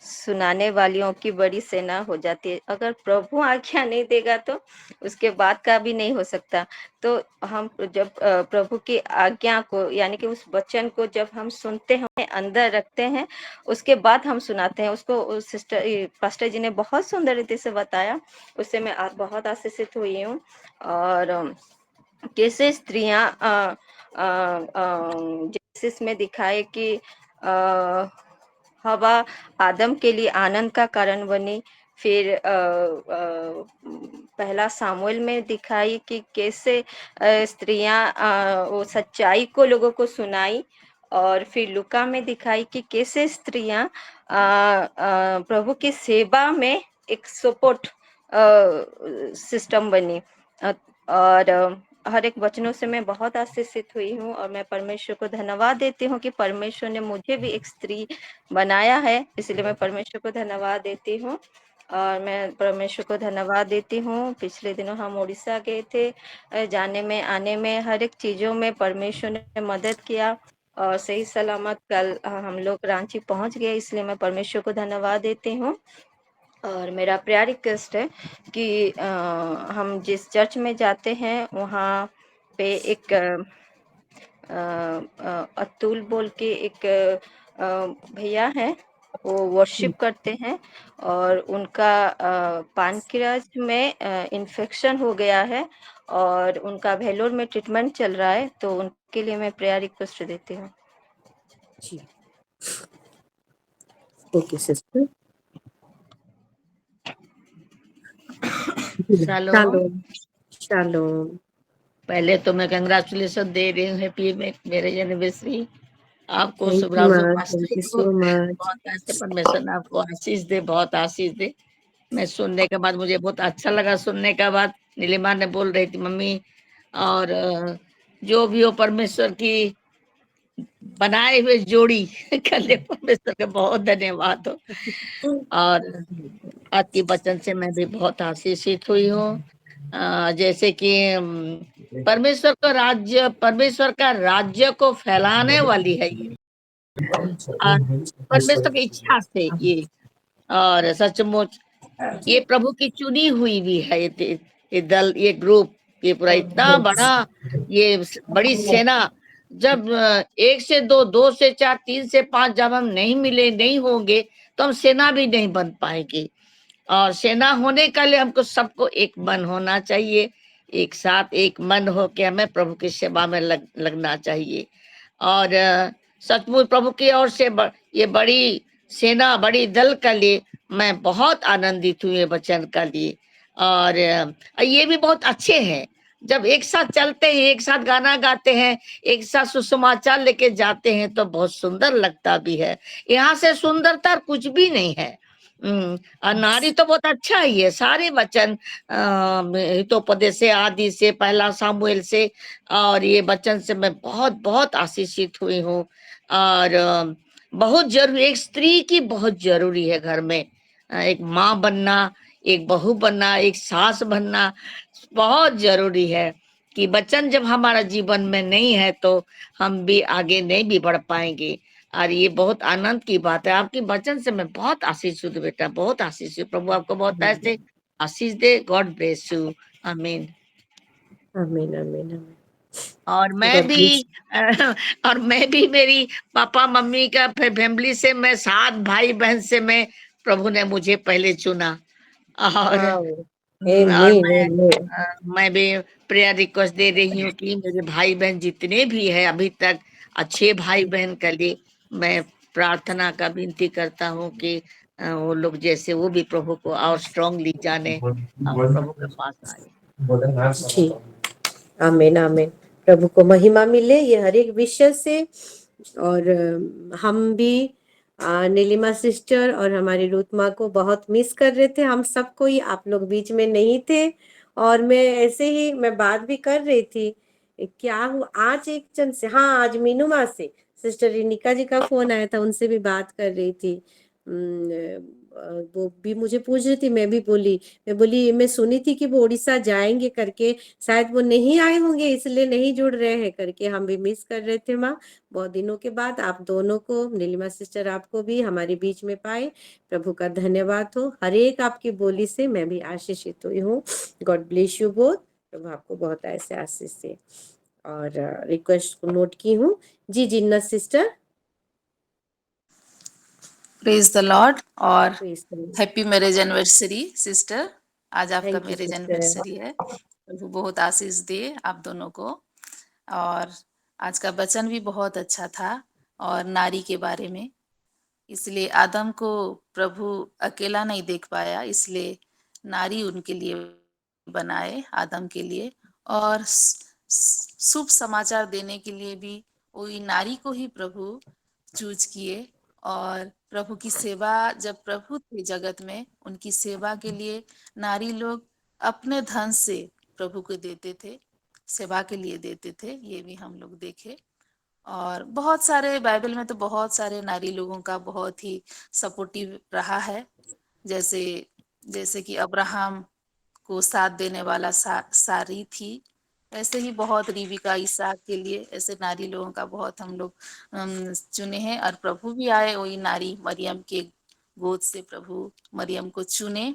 सुनाने वालियों की बड़ी सेना हो जाती है। अगर प्रभु आज्ञा नहीं देगा तो उसके बाद का भी नहीं हो सकता। तो हम जब प्रभु की आज्ञा को यानी कि उस वचन को जब हम सुनते हैं, अंदर रखते हैं, उसके बाद हम सुनाते हैं उसको। सिस्टर पास्टर जी ने बहुत सुंदर रीति से बताया, उससे मैं बहुत आशीषित हुई हूँ। और कैसे स्त्रियां जैसे इसमें दिखाए कि हवा आदम के लिए आनंद का कारण बनी। फिर पहला सामुएल में दिखाई कि कैसे स्त्रियां वो सच्चाई को लोगों को सुनाई। और फिर लूका में दिखाई कि कैसे स्त्रियां प्रभु की सेवा में एक सपोर्ट सिस्टम बनी। और हर एक वचनों से मैं बहुत आशीषित हुई हूँ। और मैं परमेश्वर को धन्यवाद देती हूँ कि परमेश्वर ने मुझे भी एक स्त्री बनाया है, इसलिए मैं परमेश्वर को धन्यवाद देती हूँ। और मैं परमेश्वर को धन्यवाद देती हूँ। पिछले दिनों हम उड़ीसा गए थे, जाने में आने में हर एक चीज़ों में परमेश्वर ने मदद किया। और सही सलामत कल हम लोग रांची पहुँच गए, इसलिए मैं परमेश्वर को धन्यवाद देती हूँ। और मेरा प्यार रिक्वेस्ट है कि हम जिस चर्च में जाते हैं वहाँ पे एक अतुल बोल के एक भैया हैं, वो वर्शिप करते हैं। और उनका पानक्रियाज में इन्फेक्शन हो गया है और उनका वेलोर में ट्रीटमेंट चल रहा है, तो उनके लिए मैं प्रेयर रिक्वेस्ट देती हूँ। जी, ओके सिस्टर। Shalom shalom. पहले तो मैं कंग्रेचुलेशन दे रही हूँ, हैप्पी मेरे एनिवर्सरी आपको, thank you Shubhram ma'am, pastor thank you को। So much. बहुत ऐसे परमेश्वर आपको आशीष दे, बहुत आशीष दे। मैं सुनने के बाद मुझे बहुत अच्छा लगा। सुनने के बाद नीलिमा ने बोल रही थी मम्मी, और जो भी हो परमेश्वर की बनाए हुए जोड़ी कल परमेश्वर का बहुत धन्यवाद हो। और आज के वचन से मैं भी बहुत आशीषित हुई हूँ। जैसे कि परमेश्वर का राज्य को फैलाने वाली है ये, और परमेश्वर की इच्छा से ये, और सचमुच ये प्रभु की चुनी हुई भी है। ये दल, ये ग्रुप, ये पूरा इतना बड़ा, ये बड़ी सेना। जब 1 से 2, 2 से 4, 3 से 5 जब हम नहीं होंगे तो हम सेना भी नहीं बन पाएंगे। और सेना होने के लिए हमको सबको एक मन होना चाहिए, एक साथ एक मन हो के हमें प्रभु की सेवा में लगना चाहिए। और सचमुच प्रभु की ओर से ये बड़ी सेना, बड़ी दल के लिए मैं बहुत आनंदित हुई वचन का लिए। और ये भी बहुत अच्छे हैं जब एक साथ चलते हैं, एक साथ गाना गाते हैं, एक साथ सुसमाचार लेके जाते हैं तो बहुत सुंदर लगता भी है। यहाँ से सुंदरता कुछ भी नहीं है। और नारी तो बहुत अच्छा ही है। सारे वचन हितोपदेश से, आदि से, पहला सामुएल से, और ये वचन से मैं बहुत बहुत आशीषित हुई हूँ। और बहुत जरूरी, एक स्त्री की बहुत जरूरी है घर में। एक माँ बनना, एक बहू बनना, एक सास बनना बहुत जरूरी है। कि वचन जब हमारा जीवन में नहीं है तो हम भी आगे नहीं भी बढ़ पाएंगे। और ये बहुत आनंद की बात है। आपकी वचन से मैं बहुत आशीष हूँ बेटा, बहुत आशीष हूँ। प्रभु आपको बहुत ऐसे आशीष दे। God bless you. आमीन। आमीन आमीन आमीन। और मैं भी और मैं भी मेरी पापा मम्मी का फैमिली से, मैं 7 भाई बहन से मैं, प्रभु ने मुझे पहले चुना। और मैं भी प्रेयर रिक्वेस्ट दे रही हूँ कि मेरे भाई बहन जितने भी है अभी तक, अच्छे भाई बहन के लिए मैं प्रार्थना का विनती करता हूँ कि वो लोग जैसे वो भी प्रभु को और स्ट्रांगली जाने और प्रभु के पास आए। जी, आमीन आमीन। प्रभु को महिमा मिले ये हर एक विषय से। और हम भी नीलिमा सिस्टर और हमारी रूथ माँ को बहुत मिस कर रहे थे। हम सबको ही, आप लोग बीच में नहीं थे। और मैं ऐसे ही मैं बात भी कर रही थी, क्या हुआ आज एक जन से, हाँ आज मीनू माँ से, सिस्टर रिनिका जी का फोन आया था, उनसे भी बात कर रही थी। वो भी मुझे पूछ रही थी, मैं भी बोली, मैं सुनी थी कि वो उड़ीसा जाएंगे करके, शायद वो नहीं आए होंगे इसलिए नहीं जुड़ रहे हैं करके, हम भी मिस कर रहे थे माँ। बहुत दिनों के बाद आप दोनों को, नीलिमा सिस्टर आपको भी हमारे बीच में पाए, प्रभु का धन्यवाद हो। हर एक आपकी बोली से मैं भी आशीषित हुई हूँ। God bless you both. प्रभु आपको बहुत ऐसे आशीष से। और रिक्वेस्ट को नोट की हूँ। जी जिन्नत सिस्टर, प्रेज द लॉर्ड और please. Happy marriage anniversary sister. आज आपका thank you marriage sister. Anniversary है। प्रभु बहुत आशीष दे आप दोनों को। और आज का वचन भी बहुत अच्छा था और नारी के बारे में। इसलिए आदम को प्रभु अकेला नहीं देख पाया, इसलिए नारी उनके लिए बनाए, आदम के लिए। और शुभ समाचार देने के लिए भी वही नारी को ही प्रभु चूज किए। और प्रभु की सेवा, जब प्रभु थे जगत में, उनकी सेवा के लिए नारी लोग अपने धन से प्रभु को देते थे, सेवा के लिए देते थे। ये भी हम लोग देखे। और बहुत सारे बाइबल में तो बहुत सारे नारी लोगों का बहुत ही सपोर्टिव रहा है। जैसे जैसे कि अब्राहम को साथ देने वाला सारी थी, ऐसे ही बहुत रिबिका, इसहाक के लिए ऐसे नारी लोगों का बहुत हम लोग चुने हैं। और प्रभु भी आए वही नारी मरियम के गोद से, प्रभु मरियम को चुने।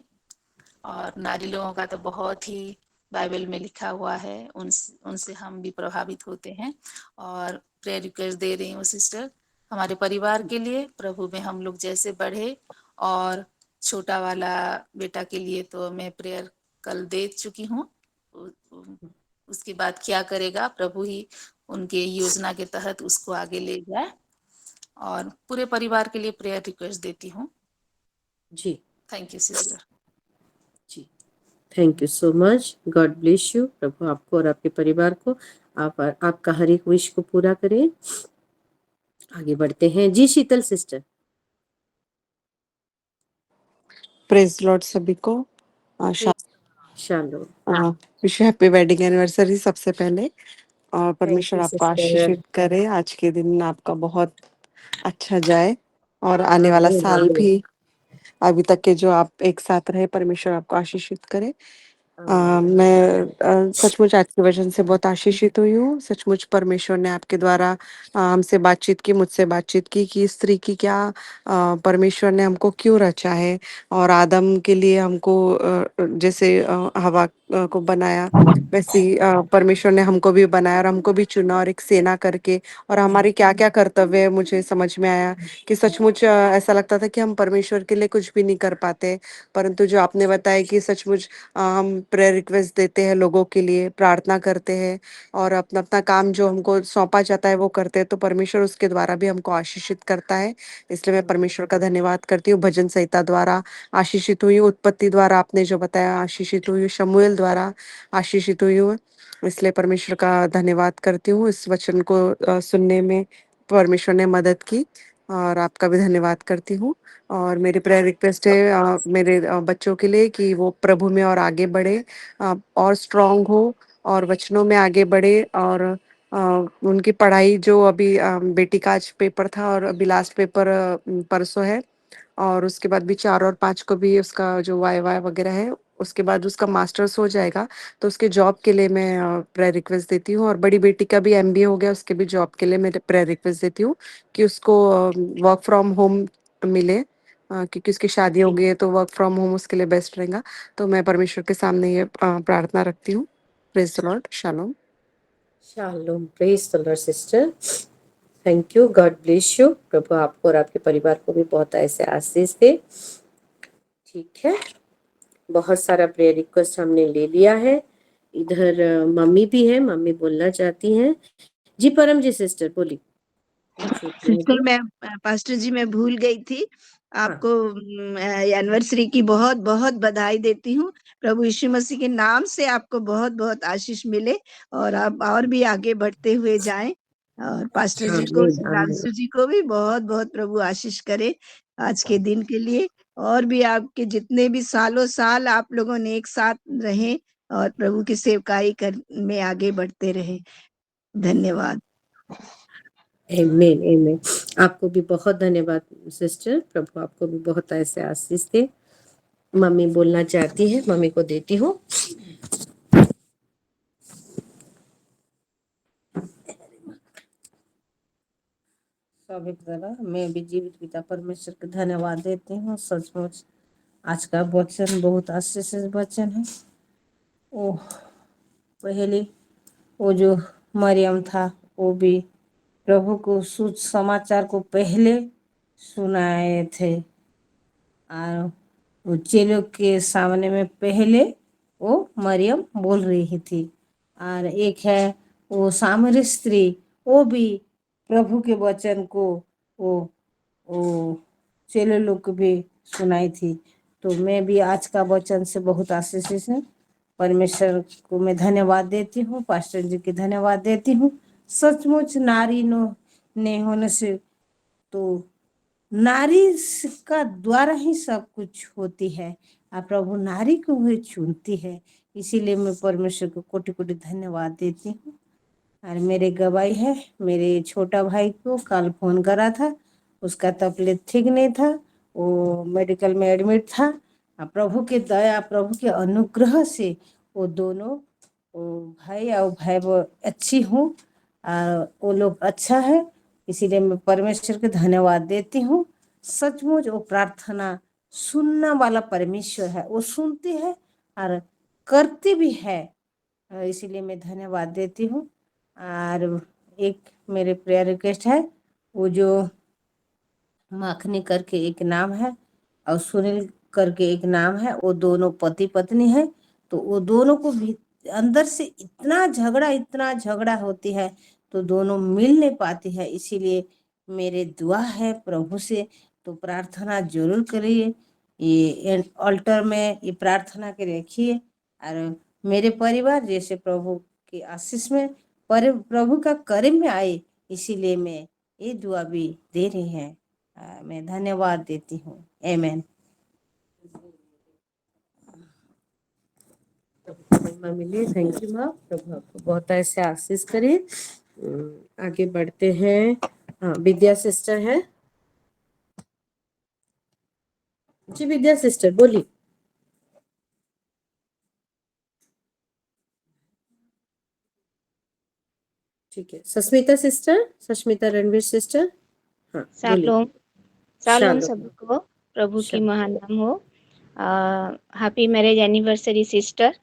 और नारी लोगों का तो बहुत ही बाइबल में लिखा हुआ है, उनसे हम भी प्रभावित होते हैं। और प्रेयर रिक्वेस्ट दे रही हूँ सिस्टर हमारे परिवार के लिए, प्रभु में हम लोग जैसे बढ़े। और छोटा वाला बेटा के लिए तो मैं प्रेयर कल दे चुकी हूँ। उसके बाद क्या करेगा प्रभु ही उनके योजना के तहत उसको आगे ले जाए। और पूरे परिवार के लिए प्रेयर रिक्वेस्ट देती हूँ। जी थैंक यू सिस्टर। जी, thank you so much. God bless you. प्रभु आपको और आपके परिवार को आपका हर एक विश को पूरा करें। आगे बढ़ते हैं। जी शीतल सिस्टर। प्रेज लॉर्ड सभी को। शालो। विश हैप्पी वेडिंग एनिवर्सरी सबसे पहले। और परमेश्वर यू आपको सिस्टर। आशीषित करे, आज के दिन आपका बहुत अच्छा जाए और आने वाला आमीन साल आमीन भी, अभी तक के जो आप एक साथ रहे, परमेश्वर आपको आशीषित करे। आमीन। मैं सचमुच आज के वचन से बहुत आशीषित हुई हूँ। सचमुच परमेश्वर ने आपके द्वारा हमसे बातचीत की, मुझसे बातचीत की कि स्त्री की क्या परमेश्वर ने हमको क्यों रचा है। और आदम के लिए हमको जैसे हवा को बनाया, वैसे ही परमेश्वर ने हमको भी बनाया और हमको भी चुना और एक सेना करके। और हमारे क्या क्या कर्तव्य है, मुझे समझ में आया कि सचमुच ऐसा लगता था कि हम परमेश्वर के लिए कुछ भी नहीं कर पाते, परंतु जो आपने बताया कि सचमुच हम प्रेयर रिक्वेस्ट देते हैं, लोगों के लिए प्रार्थना करते हैं और अपना अपना काम जो हमको सौंपा जाता है वो करते हैं, तो परमेश्वर उसके द्वारा भी हमको आशीषित करता है। इसलिए मैं परमेश्वर का धन्यवाद करती हूँ। भजन संहिता द्वारा आशीषित हुई हूँ, उत्पत्ति द्वारा आपने जो बताया आशीषित हुई हूँ, शमूएल द्वारा आशीषित हुई हूँ। इसलिए परमेश्वर का धन्यवाद करती हूँ। इस वचन को सुनने में परमेश्वर ने मदद की और आपका भी धन्यवाद करती हूँ। और मेरी प्रेयर रिक्वेस्ट है मेरे बच्चों के लिए कि वो प्रभु में और आगे बढ़े, और स्ट्रांग हो और वचनों में आगे बढ़े। और उनकी पढ़ाई, जो अभी बेटी का आज पेपर था और अभी लास्ट पेपर परसों है, और उसके बाद भी 4 और 5 को भी उसका जो वाई वगैरह है, उसके बाद उसका मास्टर्स हो जाएगा, तो उसके जॉब के लिए मैं प्रेयर रिक्वेस्ट देती हूँ। और बड़ी बेटी का भी MBA हो गया, उसके भी जॉब के लिए मैं प्रेयर रिक्वेस्ट देती हूँ कि उसको वर्क फ्रॉम होम मिले, क्योंकि उसकी शादी हो गई है तो वर्क फ्रॉम होम उसके लिए बेस्ट रहेगा। तो मैं परमेश्वर के सामने ये प्रार्थना रखती हूँ। Praise the Lord. शालोम। शालोम। Praise the Lord sister. Thank you. God bless you. प्रभु आपको और आपके परिवार को भी बहुत ऐसे आशीष दे। ठीक है, बहुत सारा प्रेयर रिक्वेस्ट हमने ले लिया है। इधर मम्मी भी है, मम्मी बोलना चाहती हैं। जी परम जी सिस्टर बोली। सिस्टर मैं पास्टर जी मैं भूल गई थी, आपको एनिवर्सरी की बहुत बहुत बधाई देती हूँ। प्रभु यीशु मसीह के नाम से आपको बहुत बहुत आशीष मिले और आप और भी आगे बढ़ते हुए जाएं। और पास्टर जी को, आमीन आमीन। सुधांशु जी को भी बहुत बहुत प्रभु आशीष करे आज के दिन के लिए। और भी आपके जितने भी सालों साल आप लोगों ने एक साथ रहे और प्रभु की सेवकाई कर में आगे बढ़ते रहे। धन्यवाद। आमीन आमीन। आपको भी बहुत धन्यवाद सिस्टर, प्रभु आपको भी बहुत ऐसे आशीष दे। मम्मी बोलना चाहती है, मम्मी को देती हूँ। स्वाभाविक तरह मैं भी जीवित पिता परमेश्वर को धन्यवाद देती हूँ। सचमुच आज का वचन बहुत आशीषित वचन है। ओह, पहले वो जो मरियम था वो भी प्रभु को सुसमाचार को पहले सुनाए थे, और वो चेलों के सामने में पहले वो मरियम बोल रही थी। और एक है वो सामरी स्त्री, वो भी प्रभु के वचन को वो चेले लोग को भी सुनाई थी। तो मैं भी आज का वचन से बहुत आशीषित हूँ। परमेश्वर को मैं धन्यवाद देती हूँ, पास्टर जी की धन्यवाद देती हूँ। सचमुच नारी ने होने से तो नारी का द्वारा ही सब कुछ होती है, और प्रभु नारी को भी चुनती है। इसीलिए मैं परमेश्वर को कोटि कोटि धन्यवाद देती हूँ। और मेरे गवाही है, मेरे छोटा भाई को कल फोन करा था, उसका तबीयत ठीक नहीं था, वो मेडिकल में एडमिट था। और प्रभु के दया, प्रभु के अनुग्रह से वो दोनों भाई और भाई वो अच्छी हूँ, और वो लोग अच्छा है। इसीलिए मैं परमेश्वर को धन्यवाद देती हूँ। सचमुच वो प्रार्थना सुनने वाला परमेश्वर है, वो सुनती है और करती भी है। इसीलिए मैं धन्यवाद देती हूँ। और एक मेरे प्रेयर रिक्वेस्ट है, वो जो माखनी करके एक नाम है और सुनील करके एक नाम है, वो दोनों पति पत्नी है। तो वो दोनों को भी अंदर से इतना झगड़ा होती है, तो दोनों मिल नहीं पाती है। इसीलिए मेरे दुआ है प्रभु से, तो प्रार्थना जरूर करिए, ये अल्टर में ये प्रार्थना के रखिए। और मेरे परिवार जैसे प्रभु की आशीष में प्रभु का करीब में आए, इसीलिए मैं ये दुआ भी दे रही है। मैं धन्यवाद देती हूँ। आमीन। मिलिए, थैंक यू माँ। प्रभु आपको बहुत ऐसे आशीष करे। आगे बढ़ते हैं। हाँ, विद्या सिस्टर है जी, विद्या सिस्टर बोलिए। ठीक है, सस्मिता सिस्टर, सस्मिता रणवीर सिस्टर, हाँ बोलिए। Shalom shalom shalom. सभी को, प्रभु की शालोम। महान नाम हो। Happy marriage anniversary sister,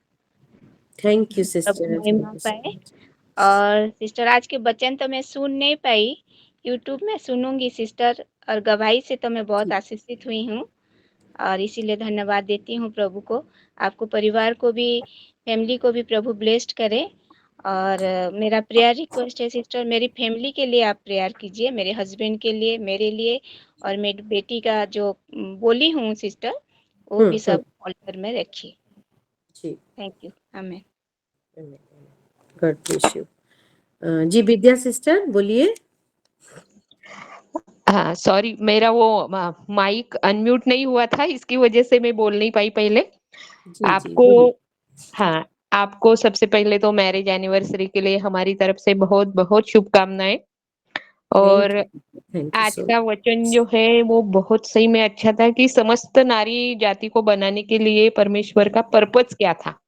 thank you Prabhu sister, महिमा थैंक यू पाए। So much. और सिस्टर आज के वचन तो मैं सुन नहीं पाई, यूट्यूब में सुनूंगी सिस्टर, और गवाही से तो मैं बहुत आशीषित हुई हूँ, और इसीलिए धन्यवाद देती हूँ प्रभु को। आपको परिवार को भी, फैमिली को भी प्रभु ब्लेस्ड करे। और मेरा प्रेयर रिक्वेस्ट है सिस्टर, मेरी फैमिली के लिए आप प्रेयर कीजिए, मेरे हस्बैंड के लिए, मेरे लिए, और मेरी बेटी का जो बोली हूँ सिस्टर, वो भी सब ऑल्टर में रखिए। जी, थैंक यू। आमीन। God bless you. जी विद्या सिस्टर बोलिए। हाँ सॉरी, मेरा वो माइक अनम्यूट नहीं हुआ था, इसकी वजह से मैं बोल नहीं पाई पहले। जी जी आपको, बोलिए। हाँ, आपको सबसे पहले तो मैरिज एनिवर्सरी के लिए हमारी तरफ से बहुत बहुत शुभकामनाएं। और थैंक यू आज सो का वचन जो है वो बहुत सही में अच्छा था कि समस्त नारी जाति को बनाने के लिए परमेश्वर का पर्पस क्या था।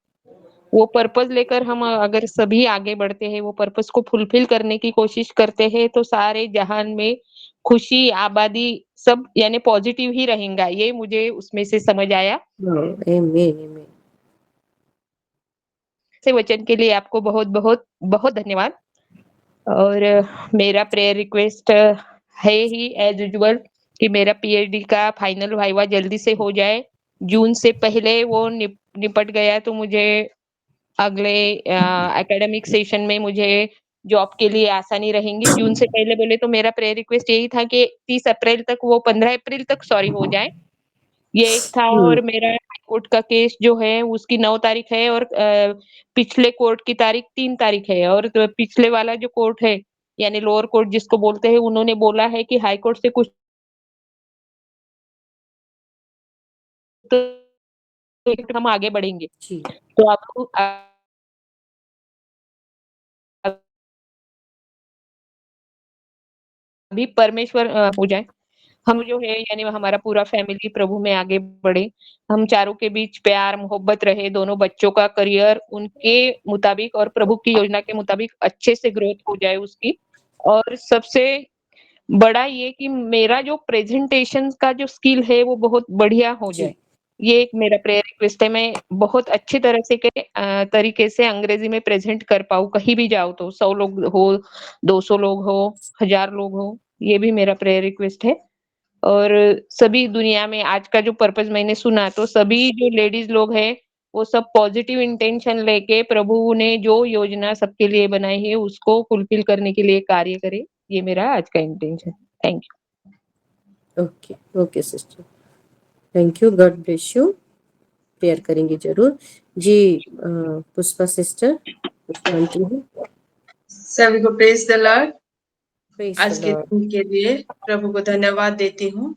वो पर्पस लेकर हम अगर सभी आगे बढ़ते हैं, वो पर्पस को फुलफिल करने की कोशिश करते हैं, तो सारे जहान में खुशी, आबादी सब यानी पॉजिटिव ही रहेगा, ये मुझे उसमें से समझ आया। आमीन आमीन। से वचन के लिए आपको बहुत बहुत बहुत धन्यवाद। और मेरा प्रेयर रिक्वेस्ट है ही एज यूजुअल कि मेरा पीएचडी का फाइनल वाइवा जल्दी से हो जाए। जून से पहले वो निपट गया तो मुझे अगले एकेडमिक सेशन में मुझे जॉब के लिए आसानी रहेंगी। जून से पहले बोले तो मेरा प्रेयर रिक्वेस्ट यही था कि 30 अप्रैल तक, वो 15 अप्रैल तक सॉरी हो जाए, ये एक था। और मेरा हाई कोर्ट का केस जो है उसकी 9 तारीख है, और पिछले कोर्ट की तारीख 3 तारीख है। और तो पिछले वाला जो कोर्ट है यानी लोअर कोर्ट जिसको बोलते हैं, उन्होंने बोला है कि हाई कोर्ट से कुछ तो हम आगे बढ़ेंगे। जी तो आप भी परमेश्वर हो जाए। हम जो है यानी हमारा पूरा फैमिली प्रभु में आगे बढ़े। हम चारों के बीच प्यार, मोहब्बत रहे, दोनों बच्चों का करियर उनके मुताबिक और प्रभु की योजना के मुताबिक अच्छे से ग्रोथ हो जाए उसकी। और सबसे बड़ा ये कि मेरा जो प्रेज़ेंटेशन का जो स्किल है वो बहुत बढ़िया हो जी जाए। ये एक मेरा प्रेयर रिक्वेस्ट है। मैं बहुत अच्छी तरह से तरीके से अंग्रेज़ी में प्रेज़ेंट कर पाऊँ, कहीं भी जाऊँ तो 100 लोग हो, 200 लोग हो, 1000 लोग हो, ये भी मेरा प्रेयर रिक्वेस्ट है। और सभी दुनिया में आज का जो पर्पज़ मैंने सुना तो सभी जो लेडीज़ लोग हैं, वो सब पॉज़िटिव इंटेंशन लेके प्रभु ने जो योजना सबके लिए बनाई है उसको फुलफ़िल करने के लिए कार्य करें। ये मेरा आज का intention. Thank you. Okay okay sister, thank you, God bless you. Prayer करेंगे जरूर जी। पुष्पा सिस्टर, पुष्पा आंटी है। सभी को प्रेज द लॉर्ड। प्रेज आज द के लॉर्ड। दिन के लिए प्रभु को धन्यवाद देती हूँ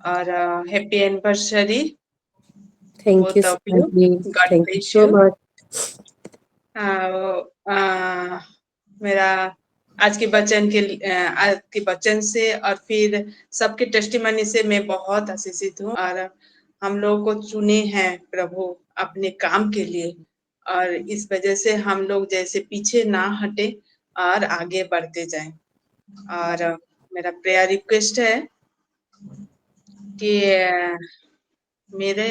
और happy anniversary thank you both of you. Aunty, God thank you bless so you. Much. मेरा आज के वचन से और फिर सबके टेस्टिमनी से मैं बहुत आशीषित हूँ और हम लोगों को चुने हैं प्रभु अपने काम के लिए और इस वजह से हम लोग जैसे पीछे ना हटे और आगे बढ़ते जाएं। और मेरा प्रेयर रिक्वेस्ट है कि मेरे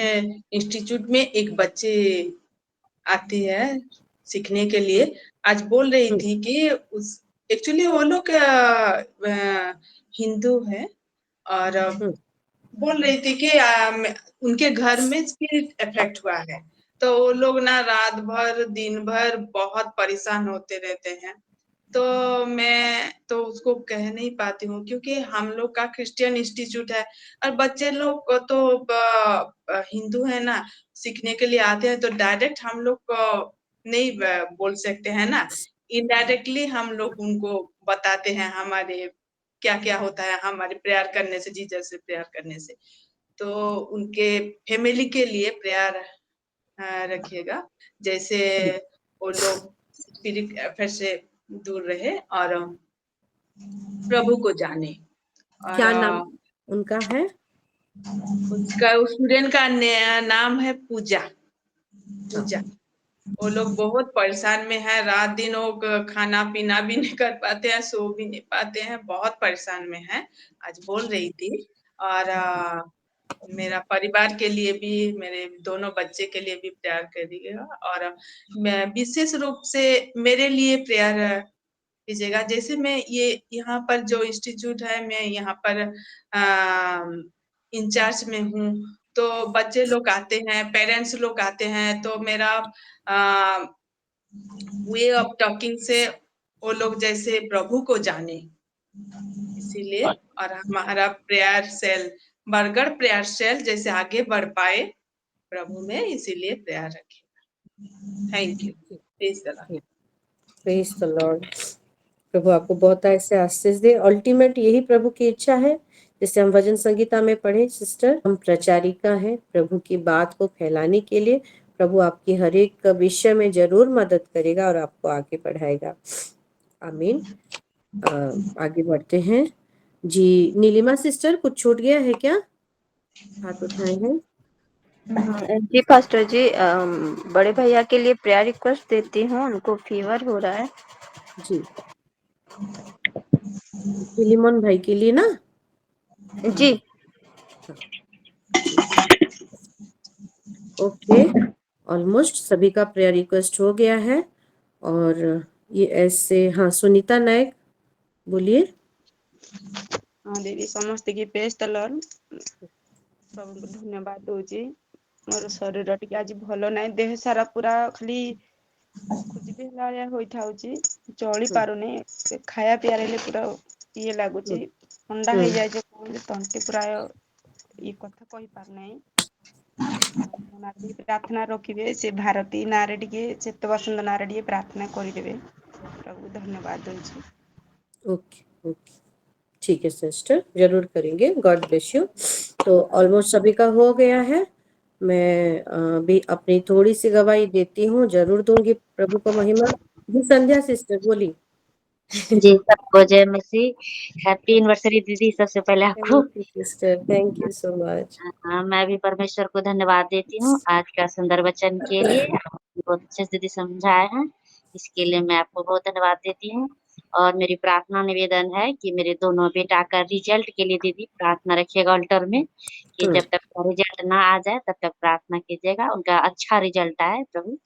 इंस्टीट्यूट में एक बच्चे आती है सीखने के लिए। आज बोल रही थी कि उस एक्चुअली वो लोग हिंदू है और बोल रही थी कि उनके घर में स्पिरिट इफेक्ट हुआ है, तो वो लोग ना रात भर दिन भर बहुत परेशान होते रहते हैं। तो मैं तो उसको कह नहीं पाती हूँ क्योंकि हम लोग का क्रिश्चियन इंस्टीट्यूट है और बच्चे लोग को तो हिंदू है ना, सीखने के लिए आते हैं तो डायरेक्ट हम लोग को नहीं बोल सकते हैं ना, इनडायरेक्टली हम लोग उनको बताते हैं हमारे क्या-क्या होता है हमारे प्रेयर करने से, जीसस से प्रेयर करने से। तो उनके फैमिली के लिए प्रेयर रखिएगा, जैसे वो लोग स्पिरिट अफेयर से दूर रहे और प्रभु को जाने। और क्या नाम उनका है? उसका उस स्टूडेंट का नाम है पूजा। पूजा। वो लोग बहुत परेशान में है, रात दिन वो खाना-पीना भी नहीं कर पाते हैं, सो भी नहीं पाते हैं, बहुत परेशान में हैं। आज बोल रही थी और मेरा परिवार के लिए भी, मेरे दोनों बच्चे के लिए भी प्रेयर करिएगा और मैं विशेष रूप से मेरे लिए प्रेयर कीजिएगा। जैसे मैं ये यहाँ पर जो इंस्टीट्यूट है, मैं यहाँ पर इंचार्ज में हूँ, तो बच्चे लोग आते हैं, पेरेंट्स लोग आते हैं, तो मेरा वे ऑफ टॉकिंग से वो लोग जैसे प्रभु को जाने, इसीलिए और हमारा prayer cell, Bargarh prayer cell जैसे आगे बढ़ पाए प्रभु में, इसीलिए प्रेयर रखिएगा। Thank you. Praise the Lord. Praise the Lord. प्रभु आपको बहुत ऐसे आशीष दे। अल्टीमेट यही प्रभु की इच्छा है, जैसे हम भजन संगीता में पढ़े सिस्टर, हम प्रचारिका हैं प्रभु की बात को फैलाने के लिए। प्रभु आपकी हर एक विषय में जरूर मदद करेगा और आपको आगे बढ़ाएगा। आमीन। आगे बढ़ते हैं जी। नीलिमा सिस्टर, कुछ छूट गया है क्या? हाथ उठाए हैं। जी पास्टर जी, बड़े भैया के लिए प्रेयर रिक्वेस्ट देती हूँ, उनको फीवर हो रहा है। जी, फिलिमोन भाई के लिए ना? जी। ओके, ऑलमोस्ट सभी का प्रेयर रिक्वेस्ट हो गया है। और ये ऐसे, हाँ सुनीता नायक बोलिए। हाँ दीदी, समस्त की प्रेज द लॉर्ड। प्रभु को धन्यवाद दूची। मोर शरीर टिके आज भल ना, देह सारा पूरा खाली खुजली भाया होई थाउची, चली पारुने, खाया पिया रे पूरा ये लागुची, ठंडा हो जाए जे तंटी पूरा ये कथा कहि पार नहीं। प्रार्थना रखिए से भारती नारे टिके चित्तवसंत नारे टिके प्रार्थना करिदेबे। प्रभु धन्यवाद दूची। ओके ओके, ठीक है सिस्टर, जरूर करेंगे। God bless you. तो ऑलमोस्ट सभी का हो गया है। मैं भी अपनी थोड़ी सी गवाही देती हूँ, जरूर दूंगी प्रभु को महिमा। जी संध्या सिस्टर बोली। जी, सबको जय मसीह। हैप्पी एनिवर्सरी दीदी, सबसे पहले आपको। Thank you sister, thank you so much. मैं भी परमेश्वर को धन्यवाद देती हूँ आज का सुंदर वचन के लिए। आपने बहुत अच्छे से दीदी समझाया है, इसके लिए मैं आपको बहुत धन्यवाद देती हूँ। और मेरी प्रार्थना निवेदन है कि मेरे दोनों बेटा का रिजल्ट के लिए दीदी प्रार्थना रखिएगा अल्टर में, कि जब तक रिजल्ट ना आ जाए तब तक प्रार्थना कीजिएगा, उनका अच्छा रिजल्ट आए प्रभु।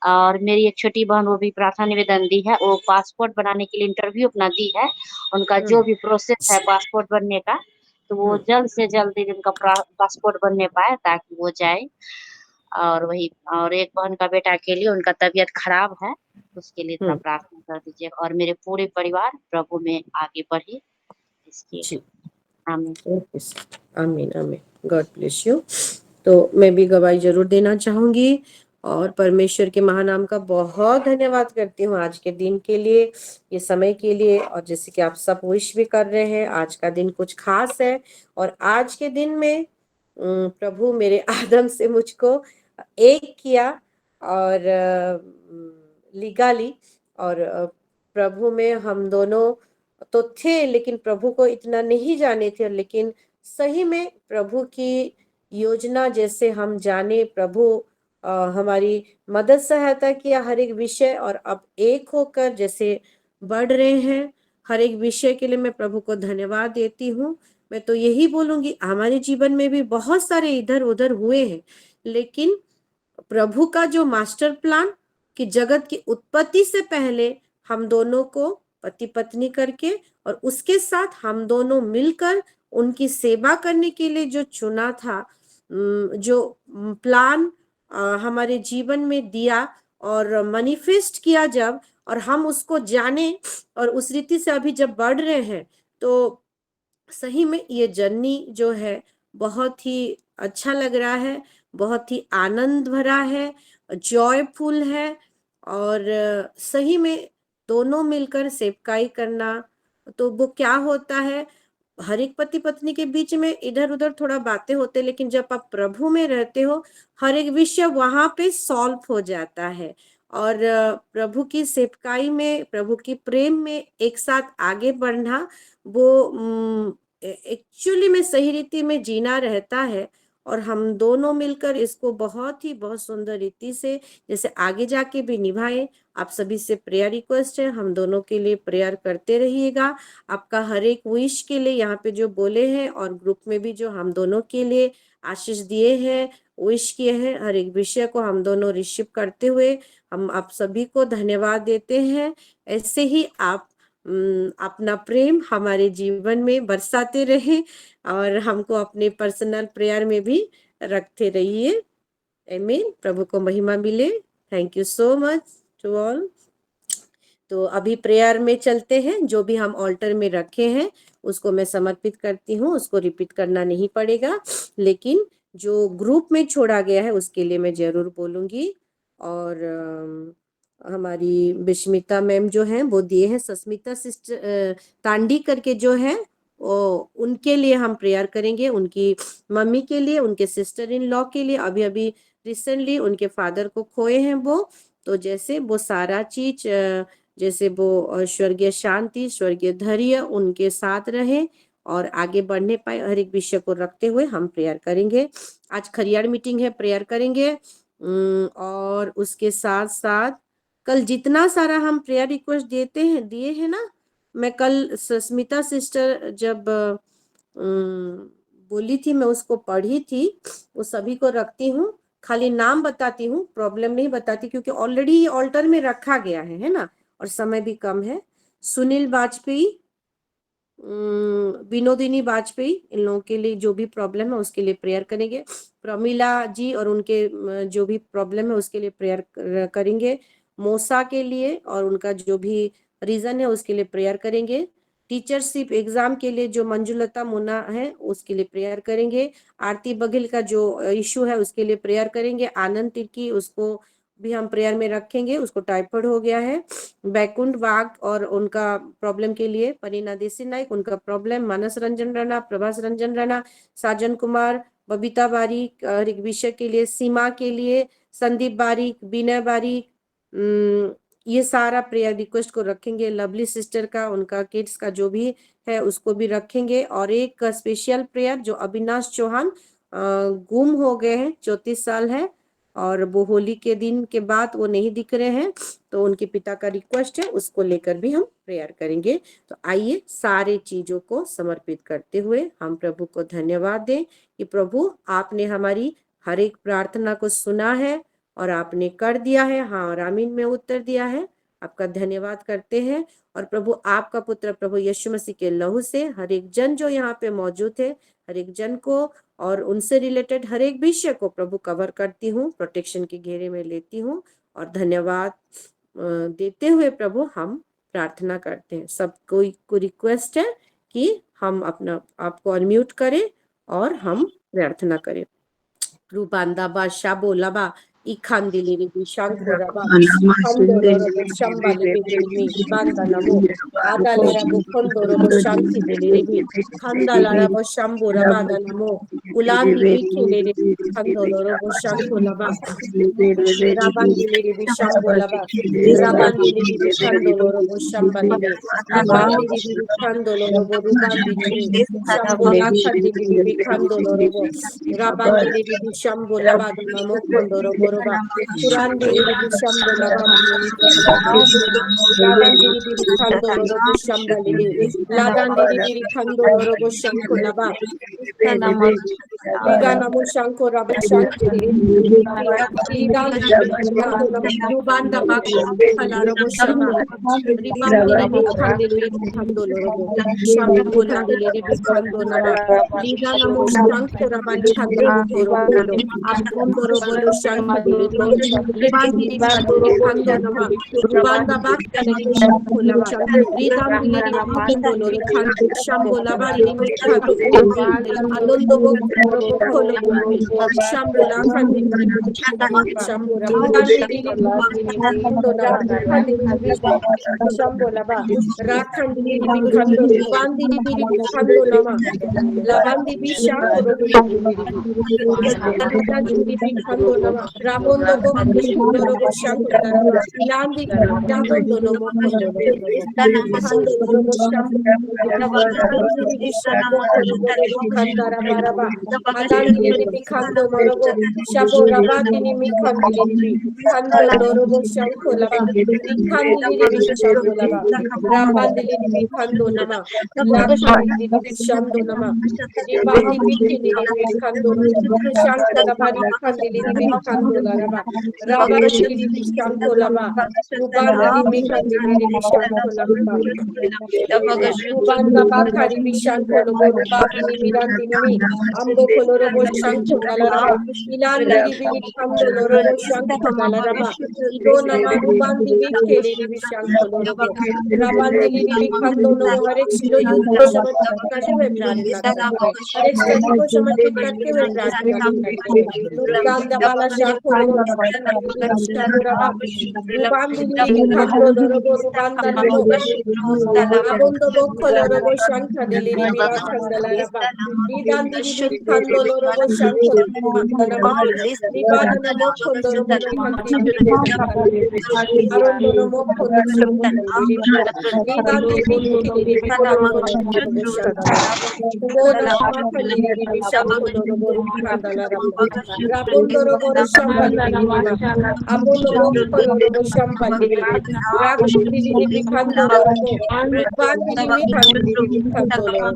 और मेरी एक छोटी बहन, वो भी प्रार्थना निवेदन दी है, वो पासपोर्ट बनाने के लिए इंटरव्यू अपना दी है। उनका जो भी प्रोसेस है पासपोर्ट बनने का, तो वो जल्द से जल्द दीदी उनका पासपोर्ट बनने पाए ताकि वो जाए। और वही, और एक बहन का बेटा के लिए उनका तबीयत खराब है, उसके लिए थोड़ा प्रार्थना कर दीजिए। और मेरे पूरे परिवार प्रभु में आगे बढ़े, इसके जी, आमीन। ओके, आमीन आमीन, गॉड ब्लेस यू। तो मैं भी गवाही जरूर देना चाहूंगी और परमेश्वर के महानाम का बहुत धन्यवाद करती हूँ आज के दिन के लिए, ये समय के लिए। और जैसे कि आप सब विश भी कर रहे हैं, आज का दिन कुछ खास है। और आज के दिन में प्रभु मेरे आदम से मुझको एक किया और लीगाली, और प्रभु में हम दोनों तो थे, लेकिन प्रभु को इतना नहीं जाने थे। लेकिन सही में प्रभु की योजना जैसे हम जाने, प्रभु हमारी मदद सहायता किया हर एक विषय, और अब एक होकर जैसे बढ़ रहे हैं हर एक विषय के लिए मैं प्रभु को धन्यवाद देती हूँ। मैं तो यही बोलूंगी, हमारे जीवन में भी बहुत सारे इधर उधर हुए हैं, लेकिन प्रभु का जो मास्टर प्लान कि जगत की उत्पत्ति से पहले हम दोनों को पति पत्नी करके और उसके साथ हम दोनों मिलकर उनकी सेवा करने के लिए जो चुना था, जो प्लान हमारे जीवन में दिया और मैनिफेस्ट किया जब, और हम उसको जाने और उस रीति से अभी जब बढ़ रहे हैं, तो सही में ये जर्नी जो है बहुत ही अच्छा लग रहा है, बहुत ही आनंद भरा है, जॉयफुल है। और सही में दोनों मिलकर सेवकाई करना, तो वो क्या होता है, हर एक पति पत्नी के बीच में इधर उधर थोड़ा बातें होते, लेकिन जब आप प्रभु में रहते हो हर एक विषय वहां पे सॉल्व हो जाता है। और प्रभु की सेवकाई में, प्रभु की प्रेम में एक साथ आगे बढ़ना, वो एक्चुअली में सही रीति में जीना रहता है। और हम दोनों मिलकर इसको बहुत सुंदर रीति से जैसे आगे जाके भी निभाए। आप सभी से प्रेयर रिक्वेस्ट है, हम दोनों के लिए प्रेयर करते रहिएगा। आपका हर एक विश के लिए यहाँ पे जो बोले हैं, और ग्रुप में भी जो हम दोनों के लिए आशीष दिए हैं, विश किए हैं, हर एक विषय को हम दोनों रिसीव करते हुए हम आप सभी को धन्यवाद देते हैं। ऐसे ही आप अपना प्रेम हमारे जीवन में बरसाते रहे और हमको अपने पर्सनल प्रेयर में भी रखते रहिए। आमीन। प्रभु को महिमा मिले। Thank you so much to all. तो अभी प्रेयर में चलते हैं, जो भी हम ऑल्टर में रखे हैं उसको मैं समर्पित करती हूँ, उसको रिपीट करना नहीं पड़ेगा, लेकिन जो ग्रुप में छोड़ा गया है उसके लिए मैं जरूर बोलूंगी। और हमारी बिस्मिता मैम जो है वो दिए हैं, सस्मिता सिस्टर तांडी करके जो है वो, उनके लिए हम प्रेयर करेंगे, उनकी मम्मी के लिए, उनके सिस्टर इन लॉ के लिए। अभी अभी रिसेंटली उनके फादर को खोए हैं वो, तो जैसे वो सारा चीज जैसे वो स्वर्गीय शांति, स्वर्गीय धैर्य उनके साथ रहे और आगे बढ़ने पाए, हर एक विषय को रखते हुए हम प्रेयर करेंगे। आज खरियार मीटिंग है, प्रेयर करेंगे। और उसके साथ साथ कल जितना सारा हम प्रेयर रिक्वेस्ट दिए हैं ना, मैं कल सस्मिता सिस्टर जब बोली थी, मैं उसको पढ़ी थी, वो सभी को रखती हूँ, खाली नाम बताती हूँ, प्रॉब्लम नहीं बताती, क्योंकि ऑलरेडी ये ऑल्टर में रखा गया है ना, और समय भी कम है। सुनील वाजपेयी, विनोदिनी वाजपेयी, इन लोगों के लिए जो भी प्रॉब्लम है उसके लिए प्रेयर करेंगे। प्रमिला जी और उनके जो भी प्रॉब्लम है उसके लिए प्रेयर करेंगे। मोसा के लिए और उनका जो भी रीजन है उसके लिए प्रेयर करेंगे। टीचरशिप एग्जाम के लिए जो मंजुलता मुन्ना है उसके लिए प्रेयर करेंगे। आरती बघेल का जो इशू है उसके लिए प्रेयर करेंगे। आनंद तिर्की, उसको भी हम प्रेयर में रखेंगे, उसको टाइफाइड हो गया है। बैकुंठ वाघ और उनका प्रॉब्लम के लिए, परीना देसी नाइक उनका प्रॉब्लम, मानस रंजन राणा, प्रभास रंजन राणा, साजन कुमार, बबीता बारीक हर एक विषय के लिए, सीमा के लिए, संदीप बारीक, विनय बारीक, ये सारा प्रेयर रिक्वेस्ट को रखेंगे, लवली सिस्टर का, उनका किड्स का जो भी है उसको भी रखेंगे। और एक स्पेशल प्रेयर जो अविनाश चौहान गुम हो गए हैं, 34 साल है और वो होली के दिन के बाद वो नहीं दिख रहे हैं, तो उनके पिता का रिक्वेस्ट है, उसको लेकर भी हम प्रेयर करेंगे। तो आइए सारे चीजों को समर्पित करते हुए हम प्रभु को धन्यवाद दें कि प्रभु आपने हमारी हर एक प्रार्थना को सुना है और आपने कर दिया है, हाँ और आमीन में उत्तर दिया है। आपका धन्यवाद करते हैं। और प्रभु आपका पुत्र प्रभु यीशु मसीह के लहू से हर एक जन जो यहाँ पे मौजूद है, हर एक जन को और उनसे रिलेटेड हर एक विषय को प्रभु कवर करती हूँ, प्रोटेक्शन के घेरे में लेती हूँ और धन्यवाद देते हुए प्रभु हम प्रार्थना करते हैं। सबको को रिक्वेस्ट है कि हम अपना आपको अनम्यूट करें और हम प्रार्थना करें। रूपांदा बादशाह बोला बा इखान दिली शांको रबा खंदोरो शंबाली बिदिनी बांदा नमो आदाले रबो खंदोरो शांति दिली रि खंदाला रबो शंबो रबा नमो उलांदी बिखेले रि खंदोरो शांको लबा राबान दिली रि शंबो लबा राबान दिली रि खंदोरो शंबाली रि राबान दिली रि खंदोरो रूबान दिली शंबो लाखा दिली रि खंदोरो राबान दिली रि शंबो लबा नमो खंदोरो बोरोबा कुरान दिली रि शंबो लबा दिली राबान दिली रि खंदोरो शंबाली रि लादान दिली रि खंदोरो शंको लबा लीगा नमो शंको रबा शंको लीगा रूबांदा बाखा खलारो शमा रिबान दिली रि खंदोरो शंबो बोला दिली रि खंदो नमा लीगा नमो शंको रबा छंदो बोरो बोलो आपन बोरो बोलो शंको दिली रिबान दिली रि खंदो नमा रूबांदा बाखा दिली शंको लबा रिदाम दिली रि खंदो लो खंदो शंबो लबा दिली खंदो आनंद बोलो खोलो शंबो ला खंदो शंबो रबा दिली खंदो नमा खंदो शंबो लबा राखन दिली रि खंदो रूबान दिली खंदो नमा लाबांदी भी शांको रो दिली खंदो नमा राबोंदो बो खंदो शांको दरबा इलांदी जादोंदो नमो खंदो खंदो रो शांको दिली शांको खंदरा बारबा आदान दिली खंदो रो शबो रबा दिनी मी खंदिली खंदो रो शांको लबा खंदिली रि शांको लबा राबान दिली खंदो नमा लाखन दिली शांको नमा रिबांदी बिखिली रि खंदो शांको लबा खंदिली रि खंदो लबा राबान दिली शांको लबा रूबान दिली खंदिली रि शांको लबा रूबान लबा खारी भी शांको लबो रूबानी मिरांदी नमी अम्बो खोलो रो शांको लबा इलान दिली खंदो रो शांको लबा इदो नमा रूबान दिली खेली रि शांको लबो राबान दिली खंदो नो हर एक शिलो युद्ध को समर्पित करते हुए प्रार्थना करते हैं, हर एक स्टडी को समर्पित करते हुए प्रार्थना करते हैं। रूबान दबाला शांको रो रबा रूबान दिली खंदो रो रूबान दनमो राबोंदो बो खोलो रो शांको दिली रि बिरा खंदला रबा लीदान दिली खंदो रो शांको दनमा रिबान नमो खंदो रो खंदिली अरुंदो नमो खंदो दिली लीदान दिली खंदो रो शांको Bona makali di shampoo no boru kandala rabo. Rabondo ro boru shampali di ma. Abondo boru ro shampali di. Rakuli di kando ro. Bandi di mi kando di kando ro.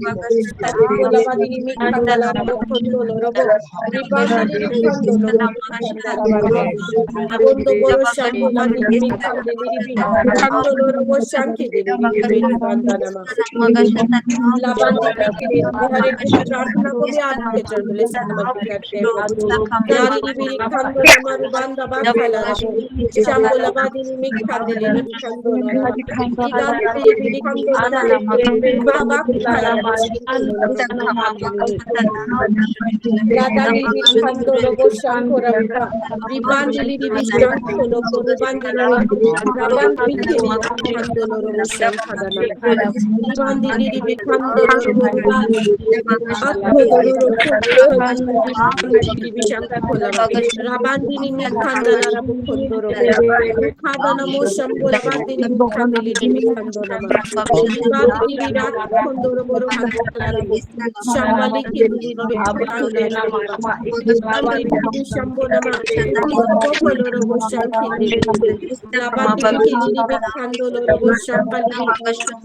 Abola badi di mi kandala ro kando ro. Ribandi di kando ro kandala ro. Abondo boru shampali di mi kando di kando ro shanki di mi kandala ma. Labandi di हर एक प्रार्थना को भी आपके चरणों में समर्पित करते हैं। नारी बिरी खंदो नमा रुबांदा बा खला शाम्बो लबादी निमि खंदिले निमि खंदो नरमा इदान बिरी खंदो नमा बाबा खला लादानी बिरी खंदो लोगो शंको रबा रिबांदी बिरी शंको लोगो रुबांदी निमि रबान बिखेली खंदो लोगो शंको नरमा रिबांदी बिरी खंदो लोगो रुबांदी राबान Ribandini mi kandala rabu kondorobo. Rikadana mo shambola bandini mi kandili mi kandonama. Ribandini rak kondorobo kandala rabu. Shambali kindili mi kandala rabu. Ribandini mi shambonama. Undo bokolo robo shankindili mi. Labandini kindili mi kandolo robo shambali mi.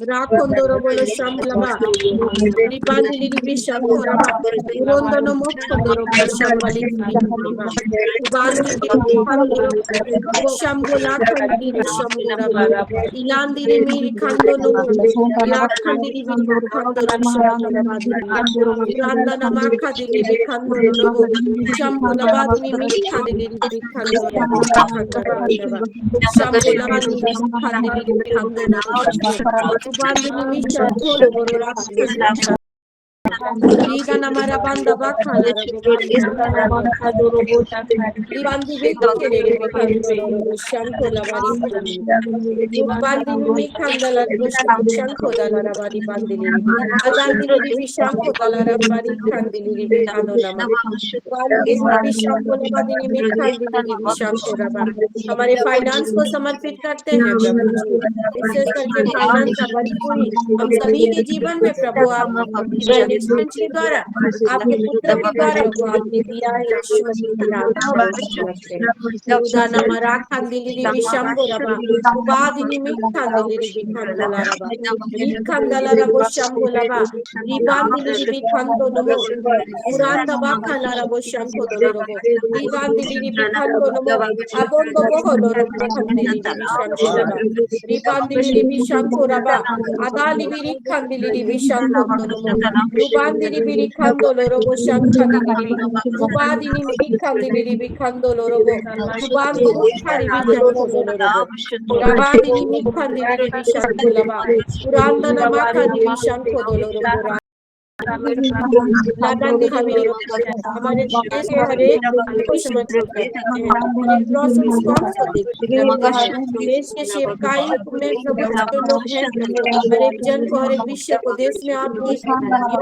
Rakondorobo lo shambalaba. Ribandini mi shamboraba. Urondo no mokondorobo shambali kindili ma. Ribandini mi kandorobo. Shambola kandiri shamboraba. Ilandiri mi kandolo mo. Lakandiri mi kandolo shamboraba diri. Randana makadiri mi kandolo robo. Shambolaba diri mi kandiri mi kandolo kandaba. Shambolaba diri mi kandiri mi kandolo robo. Ribandini mi shambolo borora kandiri. Liga namara banda bakala robo Libandi bekele robo kandolo robo shanko labari kandiri. Rubandi mi kandala robo shanko dala rabari bandili. Adandili ribi shanko dala rabari kandili ribi kanonama. Bandili ribi shanko labadi mi kandili ribi shanko रबा हमारे finance को समर्पित करते हैं प्रभु जी। विशेष करके finance का बड़ी पूरी हम सभी के जीवन में प्रभु आपकी बहन एक्सपेंस के द्वारा आपके पुत्र के द्वारा प्रभु आपने दिया है यीशु मसीह के नाम से समझते हैं। उदाना मरा खंदिली रिबी शंभो रबा उबादिनी मी खंदिली रिबी खंदोला रबा री खंदला रबो शंभो लबा रिबांदिली रिबी खंदो नमो उरांदा बा खला रबो शंभो दोलो रबो रिबांदिली रिबी खंदो नमो abondo boholo robo kandili ribi shanko raba ribandili ribi shanko raba adali biri kandili ribi shanko nomo rubandili biri kandolo robo shankandili ribi rubadini biri kandili ribi kandolo robo rubandi bukhari ribi shanko dolo robo rabadini mi kandili ribi shanko laba uranda namaka ribi shanko dolo robo हमारे देश के हर एक को समर्पित करते हैं, हर एक loss response को देखते हैं। देश के सेवकाई में प्रभु जो लोग हैं, हर एक जन को, हर एक विषय को देश में आपकी योजना और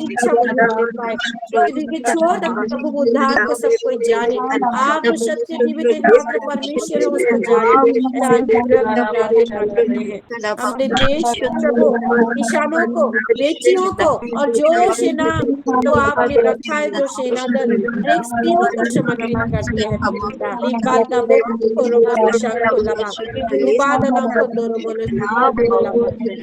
इच्छा को जानने पाए। पृथ्वी के छोर तक प्रभु उद्धार को सब कोई जाने, आप सत्य जीवित एकमात्र परमेश्वर है उसको जाने। प्रार्थना कर रहे हैं अपने देश के प्रभु किसानों को, बेचियों को और जो सेना तो आपने रखा है, जो सेना दल एक स्त्रियों को समर्पित करते हैं।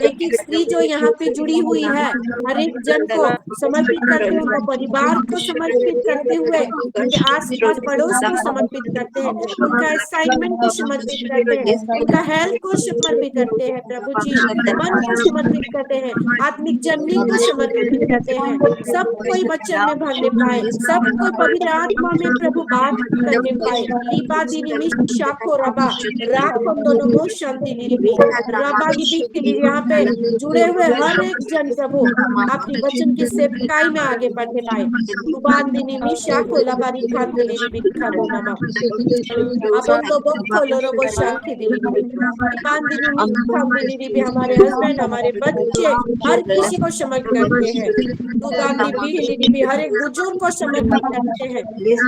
एक एक स्त्री जो यहाँ पे जुड़ी हुई है, हर एक जन को समर्पित करते हैं, उनका परिवार को समर्पित करते हुए उनके आसपास पड़ोस को समर्पित करते हैं, उनका असाइनमेंट को समर्पित करते हैं, उनका हेल्थ को समर्पित करते हैं। प्रभु जी मन को समर्पित करते हैं, आत्मिक जर्नी को समर्पित करते हैं। सब कोई वचन में भरने पाए, सब कोई पवित्र आत्मा में प्रभु बात करने पाए। लीबा दिनी मिश शाखो रबा राखो दोनों मो शांति निरिबी रबा दिबी के लिए यहाँ पे जुड़े हुए हर एक जन प्रभु आपकी वचन की सेवकाई में आगे बढ़ने पाए। रुबान दिनी मिश शाखो लबारी खान निरिबी खानो नमा अपन तो बक्को लोरोबो शांति निरिबी रुबान दिनी मिश खान निरिबी हमारे हस्बैंड, हमारे बच्चे, हर किसी को समर्पित करते हैं। दुदानी भी हर एक बुजुर्ग को समर्पित करते हैं।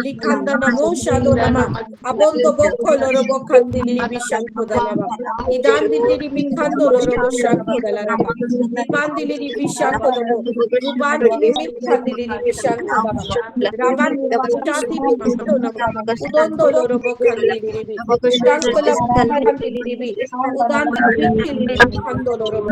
लिखंदा नमो शादो नमा अबों तो बक्को लोरोबो खंदिली भी शंको दलावा इदान दिली भी खंदो लोरोबो शंको दलावा इबान दिली भी शंको नमो रुबान दिली भी खंदिली भी शंको दलावा राबान चाती भी खंदो नमो उदों दो लोरोबो खंदिली भी शंको लबा खंदिली भी उदान दिली भी खंदो लोरोबो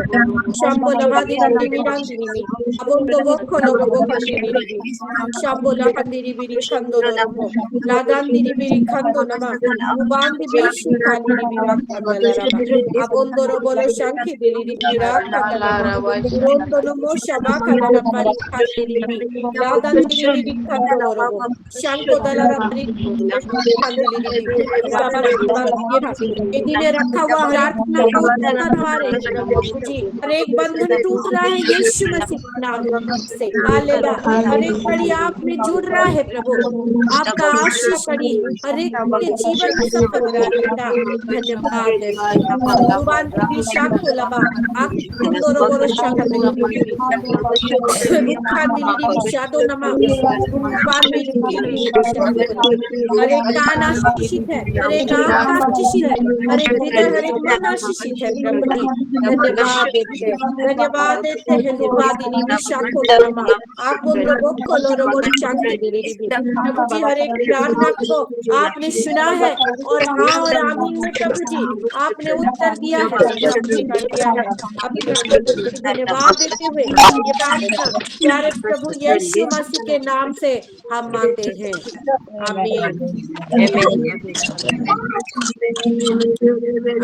शंको लबा दिली भी रंदिली भी अबों तो बक्को लोरोबो खंदिली भी शंको लबा दिली भी खंदो लोरोबो लादान दिली भी खंदो नमा रुबान दिली शिकाली दिली खंदलाराबा अबों दोरोबो लो शंकी दिली खंदलाराबा उरों नमो शबा खंदला पारी खंदिली भी लादान दिली भी खंदो लोरोबो शंको दलाराबा खंदिली भी बाबा ये दिने रखा हुआ प्रार्थना का उत्तर हमारे प्रभु जी हर एक बंधन टूट रहा है यीशु मसीह के नाम से। हालेलुया हर एक कड़ी आप में जुड़ रहा है प्रभु, आपका आशीष कड़ी हर एक के जीवन में सफल रहता। धन्यवाद रुबान की शाखो लबा आप दोनों बोलो शाखो रुखा मिलिरी विषादो नमा रूपा मिलिरी विषादो नमा। हर एक कान आशीषित है, हर एक आंख आशीषित है, हर एक हृदय, हर एक मन आशीषित है। प्रभु जी धन्यवाद देते हैं, धन्यवाद देते हैं। निर्वादिनी विशाखो नमा आप बोलो खोलो रोबो शांति दे रही भी। प्रभु जी हर एक प्रार्थना को आपने सुना है और हाँ और आमीन में प्रभु जी आपने उत्तर दिया है, सब कुछ कर दिया है। अभी मैं प्रभु जी को धन्यवाद देते हुए ये प्रार्थना प्यारे प्रभु यीशु मसीह के नाम से हम मांगते हैं, आमीन।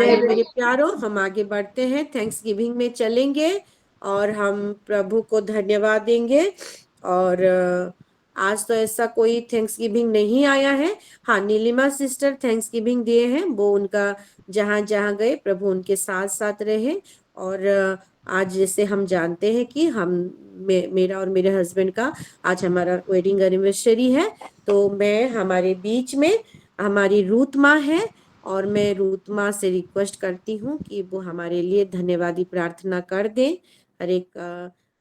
आइए मेरे प्यारों, हम आगे बढ़ते हैं, थैंक्स गिविंग में चलेंगे और हम प्रभु को धन्यवाद देंगे। और आज तो ऐसा कोई थैंक्स गिविंग नहीं आया है। हाँ, नीलिमा सिस्टर थैंक्स गिविंग दिए हैं, वो उनका जहां जहां गए प्रभु उनके साथ साथ रहे। और आज जैसे हम जानते हैं कि मेरा और मेरे हस्बैंड का आज हमारा वेडिंग एनिवर्सरी है, तो मैं हमारे बीच में हमारी रूथ माँ है और मैं रूथ माँ से रिक्वेस्ट करती हूँ कि वो हमारे लिए धन्यवादी प्रार्थना कर दें।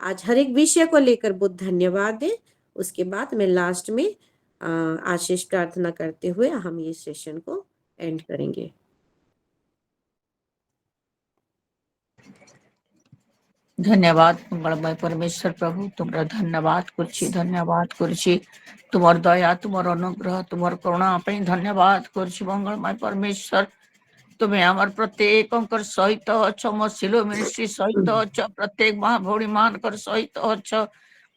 आज हर एक विषय को लेकर वो धन्यवाद दें। उसके बाद मैं लास्ट में आशीष प्रार्थना करते हुए हम ये सेशन को एंड करेंगे। धन्यवाद मंगलमय परमेश्वर प्रभु, तुम्हारा धन्यवाद कुर्ची, धन्यवाद कुर्ची, तुम्हार दया, तुम्हार अनुग्रह, तुम्हार करुणा पे धन्यवाद कुर्ची। मंगलमय परमेश्वर तुम्हें आमर प्रत्येक सहित अच्छ, मो सिलो मिनिस्ट्री सहित अच्छ, प्रत्येक माँ भौणी मानकर सहित अच्छ,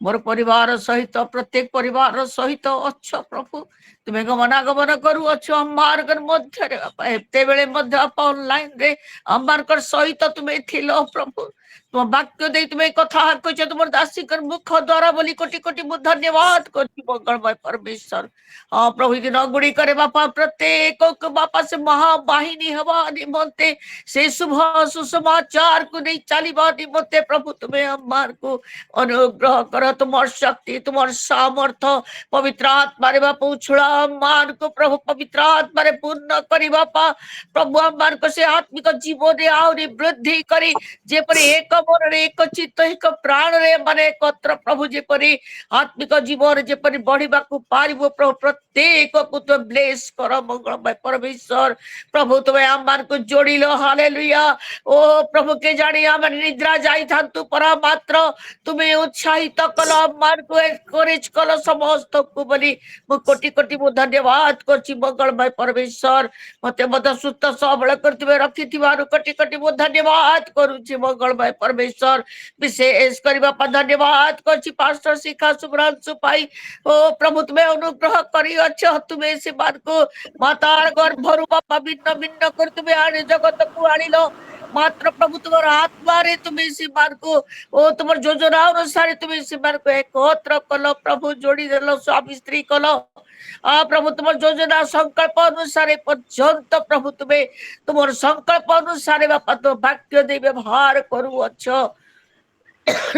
मोर परिवार सहित प्रत्येक परिवार सहित अच्छ प्रभु। तुम्हें गमनागमन करू अच्छ अम्बारकर मध्य बापा, एते बेले मध्य आप ऑनलाइन रे अम्बारकर सहित तुम्हें थिलो प्रभु। तुम वाक्य दे तुम्हें कथा कह तुम दासी कर मुख द्वारा बोली कोटि कोटि धन्यवाद करती मंगलमय परमेश्वर। हाँ प्रभु दिन गुड़ी करे बापा प्रत्येक बापा से महावाहिनी हवा निमंते से शुभ सुसमाचार को नहीं चलवा निमंते प्रभु तुम्हें अम्बार को अनुग्रह कर। तुम्हार शक्ति तुम्हार सामर्थ्य पवित्र आत्मा रे बापा उछड़ा अम्बार को प्रभु पवित्र आत्मा रे पूर्ण करी बापा प्रभु अम्बार को से आत्मिक जीवन आहरी वृद्धि करी जेपरी एक मन एक चित्त एक प्राण रे माने एकत्र प्रभु जेपरी आत्मिक जीवन जेपरी बढ़िबा को पारिबो प्रभु प्रत्येक को तो ब्लेस कर मंगलमय परमेश्वर। प्रभु तुम्हें आम्बार को जोड़ी लो हालेलुया। ओ प्रभु के जानी आम निद्रा जाई थांतु परा मात्र तुम्हें उत्साहित कल आम्बार को एनकरेज कल समस्त को बोली मो कोटि कोटि मो धन्यवाद करछि मंगलमय परमेश्वर। मते मत सुस्त सबल कर तुम्हें रखी थिबारु कोटि कोटि मो धन्यवाद करूछि मंगलमय परमेश्वर। विशेष करिबा पर धन्यवाद करछि पास्टर शिखा सुब्रांशु पाई। ओ प्रभु तुम्हें अनुग्रह करी अच्छा तुम्हें से बात को मातार गर्भरु बापा भिन्न भिन्न कर तुम्हें आने जगत को आनिलो मात्र प्रभु तुम्हार आत्मा रे तुम्हें से बात को ओ तुम्हार योजना अनुसार तुम्हें से बात को एकत्र कलो प्रभु जोड़ी देलो स्वामी स्त्री कलो प्रभु तुम्हार योजना संकल्प अनुसार पर्यंत प्रभु तुम्हें तुम्हार संकल्प अनुसार बापा तो वाक्य दे व्यवहार करू अच्छा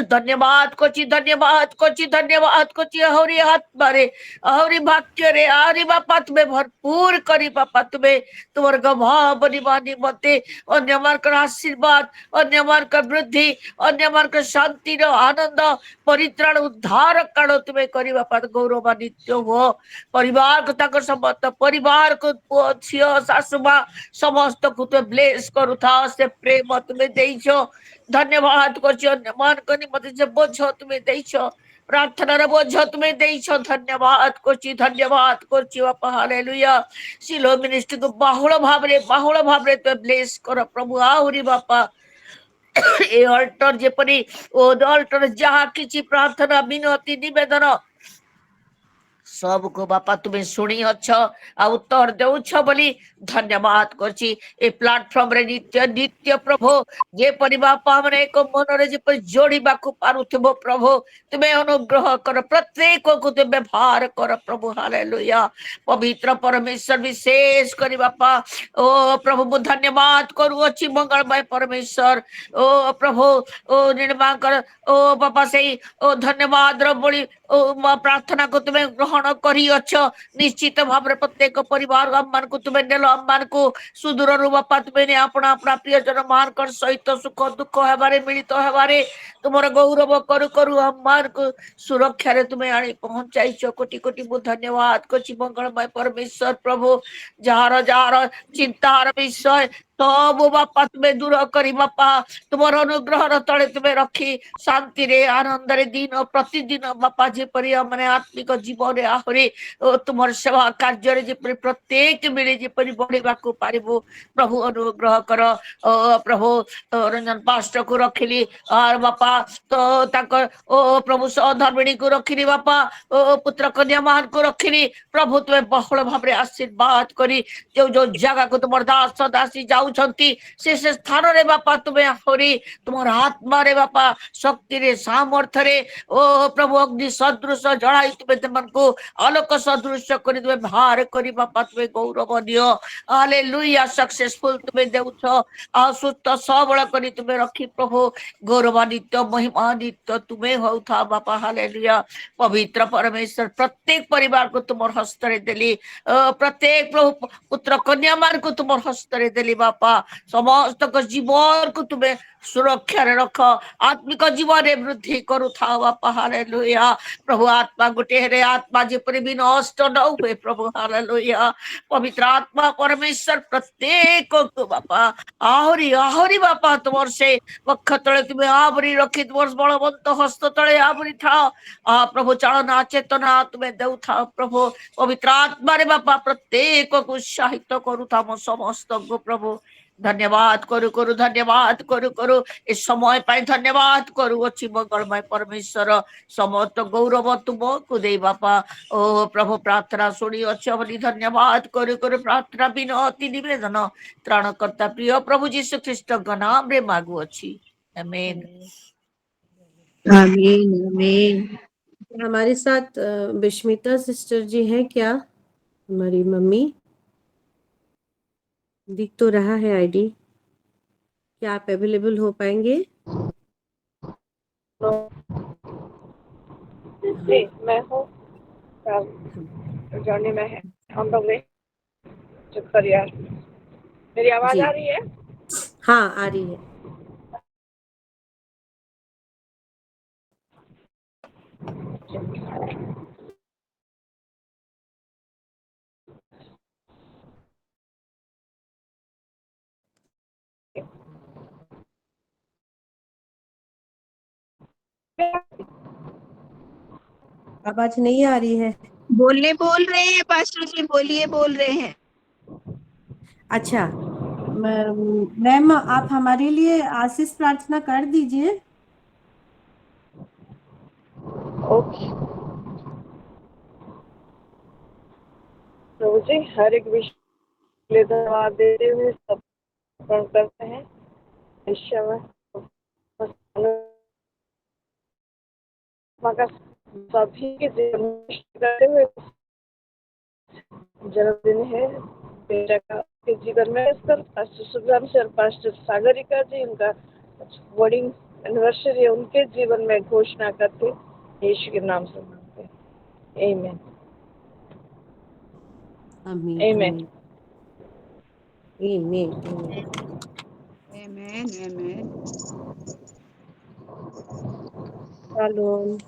धन्यवाद कोची धन्यवाद कोची धन्यवाद कोची आहरी आत्मा रे आहरी वाक्य रे आहरी बापा तुम्हें भरपूर करी बापा तुम्हें तुम्हार गवाह बनिबा निमंते अन्य मार्ग आशीर्वाद अन्य मार्ग वृद्धि अन्य मार्ग शांति रो आनंद परित्राण उद्धार काल तुम्हें करी बापा गौरव नित्य हो परिवार को ताकर समस्त परिवार को पुओ झियो सासुमा समस्त को तुम्हें ब्लेस करूथा से प्रेम तुम्हें देइछो धन्यवाद करछि अन्य मान कनि मते जे बोझ तुम्हें देइछो प्रार्थना रे बोझ तुम्हें देइछो धन्यवाद करछि बापा हालेलुया। सिलो मिनिस्ट्री को बहुल भाव रे तो ब्लेस कर प्रभु आहुरी बापा ए अल्टर जेपरी ओ अल्टर जहाँ किछि प्रार्थना विनती निवेदन सब को बापा तुम्हें शुणी अच्छ आ उत्तर देउछ बोली धन्यवाद करछि। ए प्लेटफॉर्म रे नित्य नित्य प्रभु जे परि बापा हमरे एक मन रे जे पर जोड़ी बाकु पारुथबो प्रभु तुम्हें अनुग्रह कर प्रत्येक को तुम्हें व्यवहार कर प्रभु हालेलुया। पवित्र परमेश्वर विशेष करी बापा ओ प्रभु मु धन्यवाद करू अछि मंगलमय परमेश्वर ओ प्रभु ओ निर्माण कर ओ बापा से ओ धन्यवाद रो बोली ओ प्रार्थना को तुम्हें ग्रहण ग्रहण करिअछ निश्चित भाव प्रत्येक परिवार हम मान को तुम्हें नेल हम मान को सुदूर बापा तुम्हें अपना अपना प्रियजन मान कर सहित सुख दुख हेबारे मिलित हेबारे तुमर गौरव करू करू हम मान को सुरक्षा रे तुम्हें आनी पहुंचाइछ कोटि कोटि मु धन्यवाद करछि मंगलमय परमेश्वर प्रभु जार जार चिंतार विषय सब बापा तुम्हें दूर करी बापा तुमर अनुग्रह तले तुम्हें रखी शांति रे आनंद रे दिन प्रतिदिन बापा जेपरी मैंने आत्मिक जीवन आहरी तुमर सेवा कार्य रे जेपरी प्रत्येक मिले जेपरी बढ़िबा को पारिबो प्रभु अनुग्रह कर प्रभु रंजन पास्टर को रखिली और बापा तो ताकर ओ प्रभु सहधर्मिणी को रखिली बापा ओ पुत्र कन्या मान को रखिली प्रभु तुम्हें बहुल भाव आशीर्वाद करी जो जो जगह को तुम दास दासी जाउछंती से स्थान रे बापा तुम्हें आहरी तुमर आत्मा रे बापा शक्ति रे सामर्थ्य रे ओ प्रभु अग्नि सदृश जड़ाई तुम्हें तुमको आलोक सदृश करी तुम्हें भार करी बापा तुम्हें गौरव दियो हालेलुया सक्सेसफुल तुम्हें देउछ सुस्थ सबल करी तुम्हें रखी प्रभु गौरवान्वित महिमान्वित तुम्हें हो था बापा हालेलुया पवित्र परमेश्वर प्रत्येक परिवार को तुम हस्त रे देली प्रत्येक प्रभु पुत्र कन्या मान को तुम हस्त रे देली बापा समस्त जीवन को तुम्हें सुरक्षा रे रख आत्मिक जीवन रे वृद्धि करू था बापा हालेलुया प्रभु आत्मा गोटे रे आत्मा जेपरि भी नष्ट न हुए प्रभु हालेलुया पवित्र आत्मा परमेश्वर प्रत्येक को बापा आहरी आहरी बापा तुमर से वक्ष तले तुम्हें आवरी रखी तुमर बलवंत हस्त तले आवरी था प्रभु चालना चेतना तुम्हें देउ था प्रभु पवित्र आत्मा रे बापा प्रत्येक को उत्साहित करू था समस्त को प्रभु धन्यवाद करू करू धन्यवाद करू करू इस समय पाई धन्यवाद करू अच्छी मंगलमय परमेश्वर समस्त गौरव तुमको दे बापा ओ प्रभु प्रार्थना सुनी अच्छे बोली धन्यवाद करू करू प्रार्थना विनती निवेदन त्राणकर्ता प्रिय प्रभु यीशु ख्रीष्ट का नाम रे मागू अच्छी आमीन आमीन आमीन। हमारे साथ बिस्मिता सिस्टर जी हैं क्या? हमारी मम्मी दिख तो रहा है आईडी, क्या आप अवेलेबल हो पाएंगे? जी मैं हूँ जर्नी में है ऑन द वे चुकरियार। मेरी आवाज जी आ रही है? हाँ आ रही है। आवाज नहीं आ रही है। बोल रहे हैं पास्टर जी, बोलिए बोल रहे हैं। अच्छा मैम आप हमारे लिए आशीष प्रार्थना कर दीजिए। ओके प्रभु जी हर एक विषय धन्यवाद देते हुए सब करते हैं सभी के जीवन में करते हुए जन्मदिन है बेटा का के जीवन में pastor Subram sir pastor Sagarika जी उनका वेडिंग एनिवर्सरी है उनके जीवन में घोषणा करते यीशु के नाम से मांगते आमीन आमीन आमीन आमीन आमीन आमीन। शालोम।